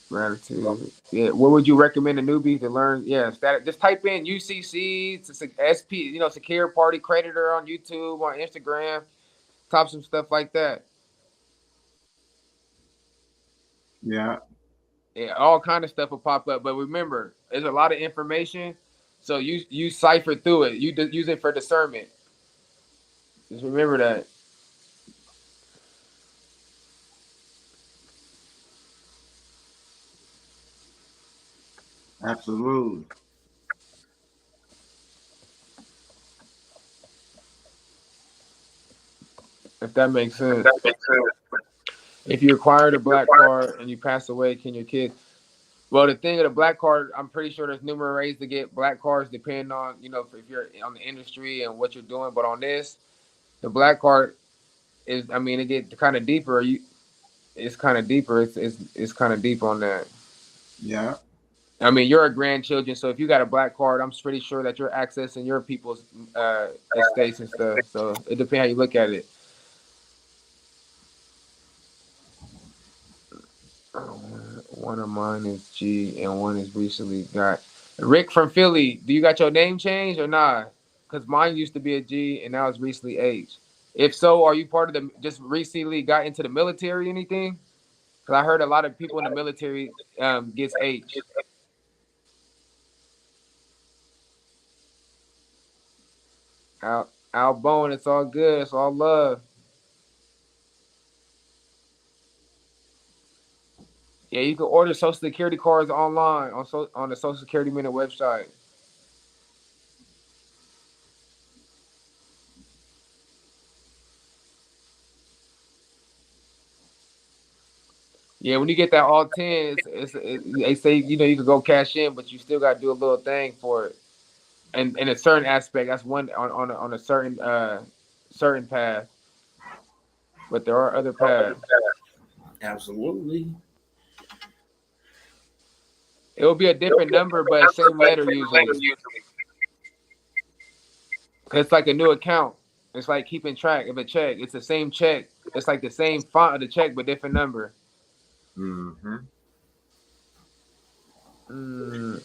Gratitude. Yeah, what would you recommend a newbie to learn? Yeah, just type in UCC to SP, secure party creditor on YouTube, on Instagram, top some stuff like that. Yeah, Yeah, all kind of stuff will pop up. But remember, there's a lot of information, so you cipher through it. Use it for discernment. Just remember that. absolutely. If that makes sense. If you acquired a black card and you pass away, can your kids? Well, the thing of the black card, I'm pretty sure there's numerous ways to get black cards depending on, if you're on the industry and what you're doing. But on this, the black card is, I mean, it get kind of deeper. It's kind of deeper. It's kind of deep on that. Yeah, I mean, you're a grandchildren, so if you got a black card, I'm pretty sure that you're accessing your people's estates and stuff. So it depends how you look at it. One of mine is G, and one is recently got. Rick from Philly, do you got your name changed or not? Because mine used to be a G and now it's recently H. If so, are you part of the just recently got into the military or anything? Because I heard a lot of people in the military gets H. Al Bone, it's all good. It's all love. Yeah, you can order Social Security cards online on the Social Security Minute website. Yeah, when you get that all 10, they say you can go cash in, but you still got to do a little thing for it. And in a certain aspect, that's one on a certain path. But there are other paths. Absolutely. It will be a different number, but same letter usually. Cause it's like a new account. It's like keeping track of a check. It's the same check. It's like the same font of the check, but different number. Mm-hmm. Mm,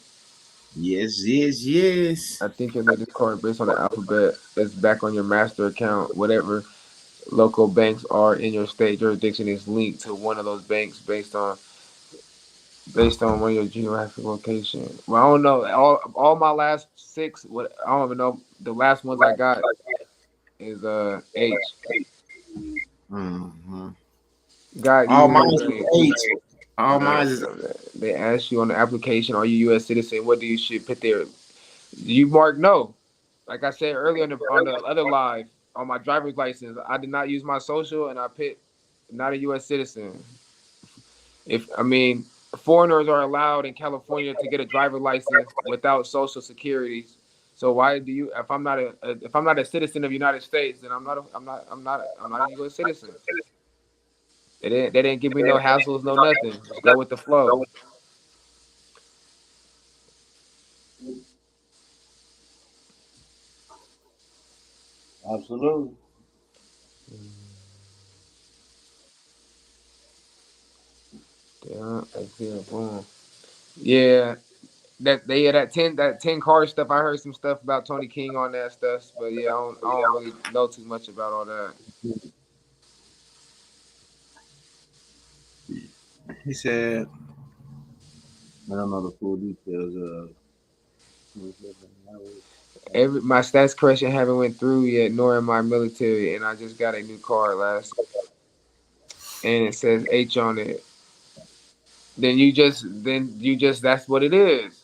Yes, yes, yes. I think your latest card based on the alphabet is back on your master account. Whatever local banks are in your state jurisdiction is linked to one of those banks based on one of your geographic location. Well, I don't know. All my last six, what I don't even know. The last ones I got is H. Mm-hmm. Got All mine you. is H. All mine is They ask you on the application, are you U.S. citizen? What do you should put there? You mark no. Like I said earlier on the other live on my driver's license, I did not use my social, and I put not a U.S. citizen. If I mean, foreigners are allowed in California to get a driver license without social security. So why do you? If I'm not a citizen of the United States, then I'm not a U.S. citizen. They didn't give me no hassles, no nothing. Just go with the flow. absolutely. Yeah, boom. Yeah, that ten card stuff. I heard some stuff about Tony King on that stuff, but yeah, I don't really know too much about all that. He said, I don't know the full details of. My stats correction haven't went through yet, nor am I military, and I just got a new card and it says H on it. Then you just that's what it is.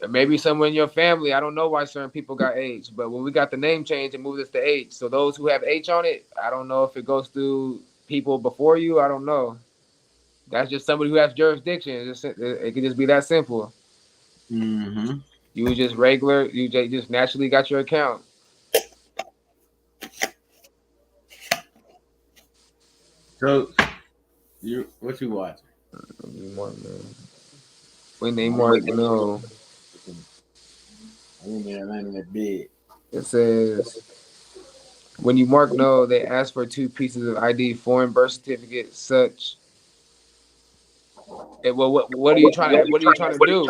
Maybe someone in your family. I don't know why certain people got H, but when we got the name change, it moved us to H. So those who have H on it, I don't know if it goes through people before you. I don't know. That's just somebody who has jurisdiction. It could just be that simple. Mm-hmm. You was just regular. You just naturally got your account. So, what you watching? When they mark no, I ain't there laying in that bed. it says when you mark no, they ask for two pieces of ID, foreign birth certificate, such. Well, what are you trying to do?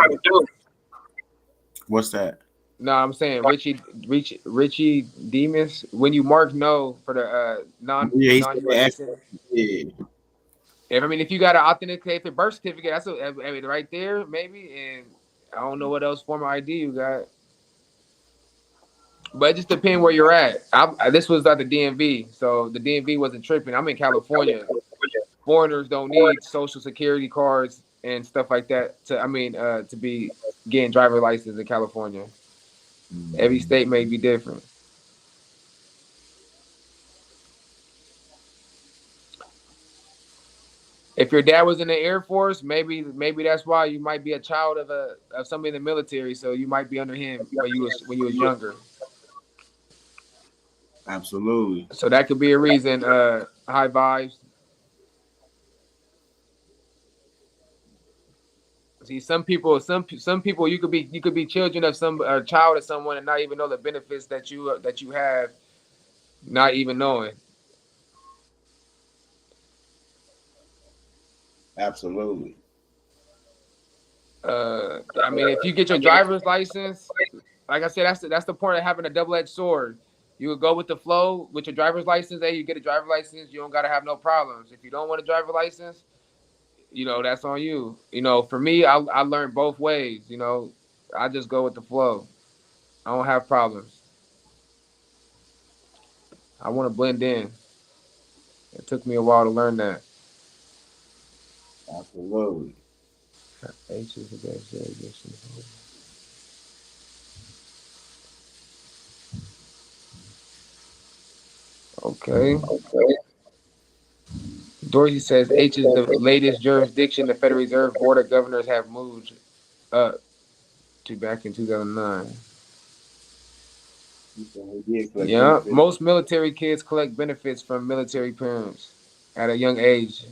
What's that? No, I'm saying Richie Demus. When you mark no for the Yeah, he said non they U.S. asked- citizen, yeah. if you got to authenticate the birth certificate, I mean, right there maybe, and I don't know what else form of ID you got, but it just depends where you're at. This was at the DMV, so the DMV wasn't tripping. I'm in California. Foreigners don't need social security cards and stuff like that to be getting driver license in California. Every state may be different. If your dad was in the Air Force, maybe that's why you might be a child of somebody in the military, so you might be under him when you was younger. Absolutely. So that could be a reason. High vibes. See, some people you could be children of some child of someone and not even know the benefits that you have, not even knowing. Absolutely. I mean, if you get your driver's license, like I said, that's the point of having a double-edged sword. You would go with the flow with your driver's license. Hey, you get a driver's license, you don't gotta have no problems. If you don't want a driver's license, that's on you. For me, I learned both ways. I just go with the flow. I don't have problems. I want to blend in. It took me a while to learn that. Absolutely. H is the best variation. Okay. Dorsey says H is the latest jurisdiction the Federal Reserve Board of Governors have moved up to back in 2009. Yeah, most military kids collect benefits from military parents at a young age.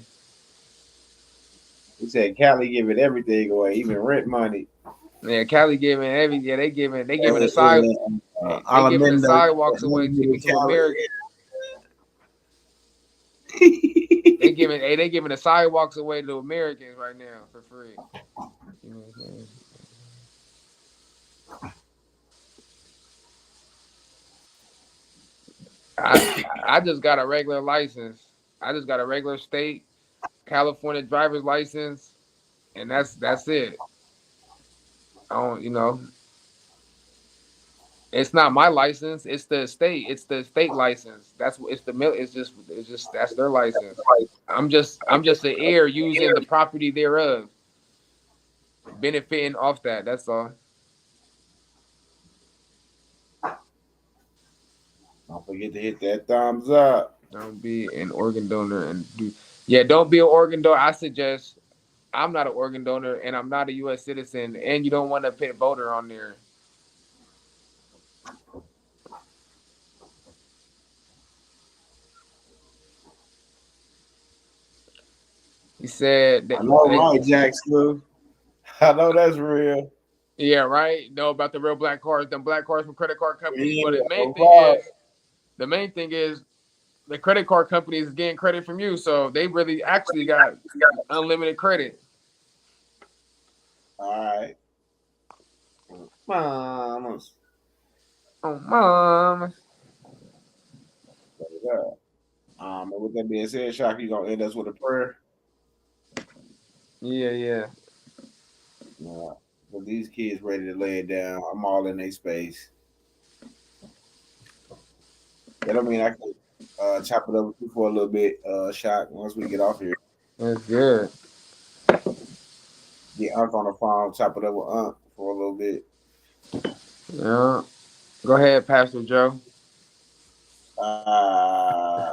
He said Cali giving everything away, even rent money. Yeah, Cali giving they giving the side they giving the sidewalks away to America. They giving the sidewalks away to Americans right now for free. You know what I'm saying? I just got a regular license. I just got a regular state California driver's license, and that's it. I don't. It's not my license. It's the state. It's the state license. It's the mill. It's just that's their license. I'm just the heir using the property thereof, benefiting off that. That's all. Don't forget to hit that thumbs up. Don't be an organ donor don't be an organ donor. I suggest I'm not an organ donor and I'm not a U.S. citizen, and you don't want to put voter on there. He said that. I know, right, Jackson. I know that's real. Yeah, right. Know about the real black cards, them black cards from credit card companies. Yeah, but the main thing is the credit card companies is getting credit from you, so they really actually got unlimited credit. All right. Mamas. Oh, mom. And with that being said, Shock, you gonna end us with a prayer? Yeah. Yeah. For these kids ready to lay it down, I'm all in their space. That don't mean I can chop it up with you for a little bit, Shock, once we get off here. That's good. Get Unc on the phone, chop it up with Unc for a little bit. Yeah. Go ahead, Pastor Joe.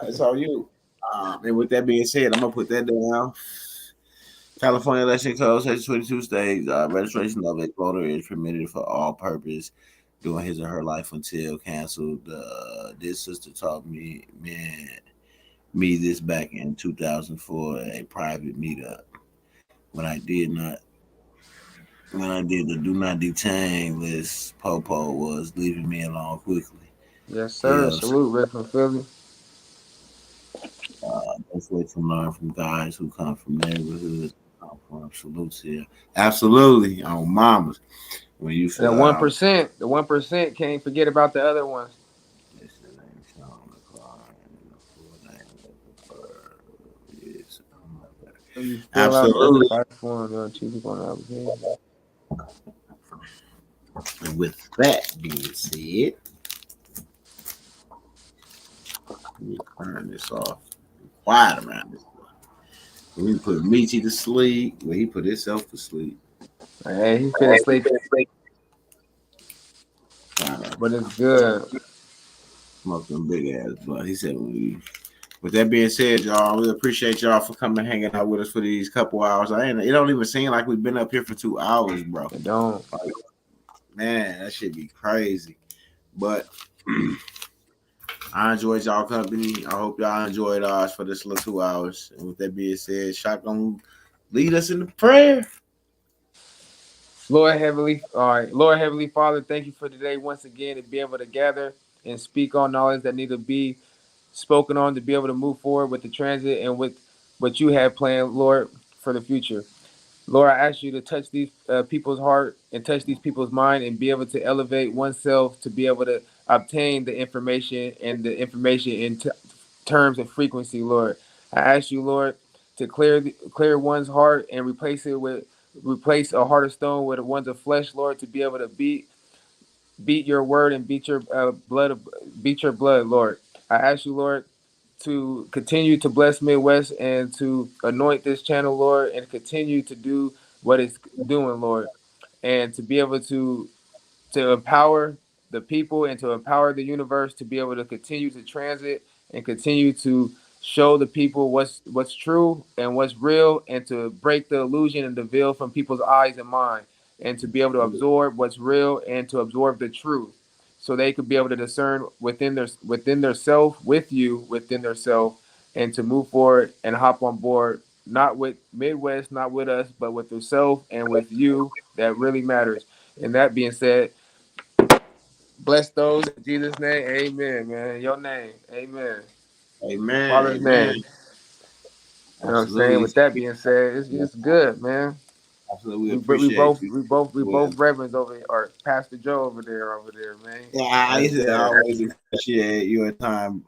It's all you. And with that being said, I'm gonna put that down. California election code, section 22 states, registration of a voter is permitted for all purpose during his or her life until canceled. This sister taught me this back in 2004 at a private meetup. When I did the do not detain list, Popo was leaving me alone quickly. Yes, sir. Salute, Rick from Philly. That's what you learn from guys who come from neighborhoods. Salutes here. Absolutely on mamas. When you feel the 1%, can't forget about the other ones. Absolutely. And with that being said, let me turn this off. Quiet around this. We put Michi to sleep. Well, he put himself to sleep. Hey, he's been asleep. But it's good. Smoking big ass blood. He said, with that being said, y'all, we appreciate y'all for coming hanging out with us for these couple hours. It don't even seem like we've been up here for 2 hours, bro. It don't. Man, that should be crazy. But I enjoyed y'all company. I hope y'all enjoyed ours for this little 2 hours. And with that being said, Shotgun, lead us in the prayer. Lord Heavenly Father, thank you for today once again to be able to gather and speak on knowledge that need to be spoken on to be able to move forward with the transit and with what you have planned, Lord, for the future. Lord, I ask you to touch these people's heart and touch these people's mind and be able to elevate oneself to be able to obtain the information and the information in terms of frequency, Lord. I ask you, Lord, to clear one's heart and replace a heart of stone with one's of flesh, Lord, to be able to beat your word and beat your blood, Lord. I ask you, Lord, to continue to bless Midwest and to anoint this channel, Lord, and continue to do what it's doing, Lord, and to be able to empower the people and to empower the universe to be able to continue to transit and continue to show the people what's true and what's real, and to break the illusion and the veil from people's eyes and mind, and to be able to absorb what's real and to absorb the truth, so they could be able to discern within their self with you within their self, and to move forward and hop on board, not with Midwest, not with us, but with yourself and with you. That really matters. And that being said, bless those in Jesus' name. Amen, man. In your name. Amen. Amen. Father's Amen. name. You know what I'm saying? Absolutely. With that being said, it's good, man. Absolutely. We We appreciate both you. we Well, both reverends over here, or Pastor Joe over there, man. yeah, That's I good. always appreciate your time,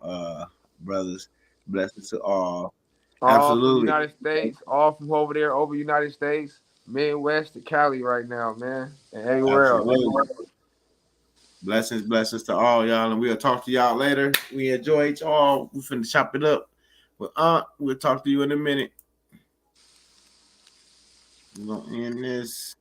brothers. Blessings to all. All from the Absolutely. United States, all from over there, over United States, Midwest to Cali right now, man, and everywhere else. Absolutely. Blessings, blessings to all y'all, and we'll talk to y'all later. We enjoy y'all. We finna chop it up. But we'll talk to you in a minute. We're gonna end this.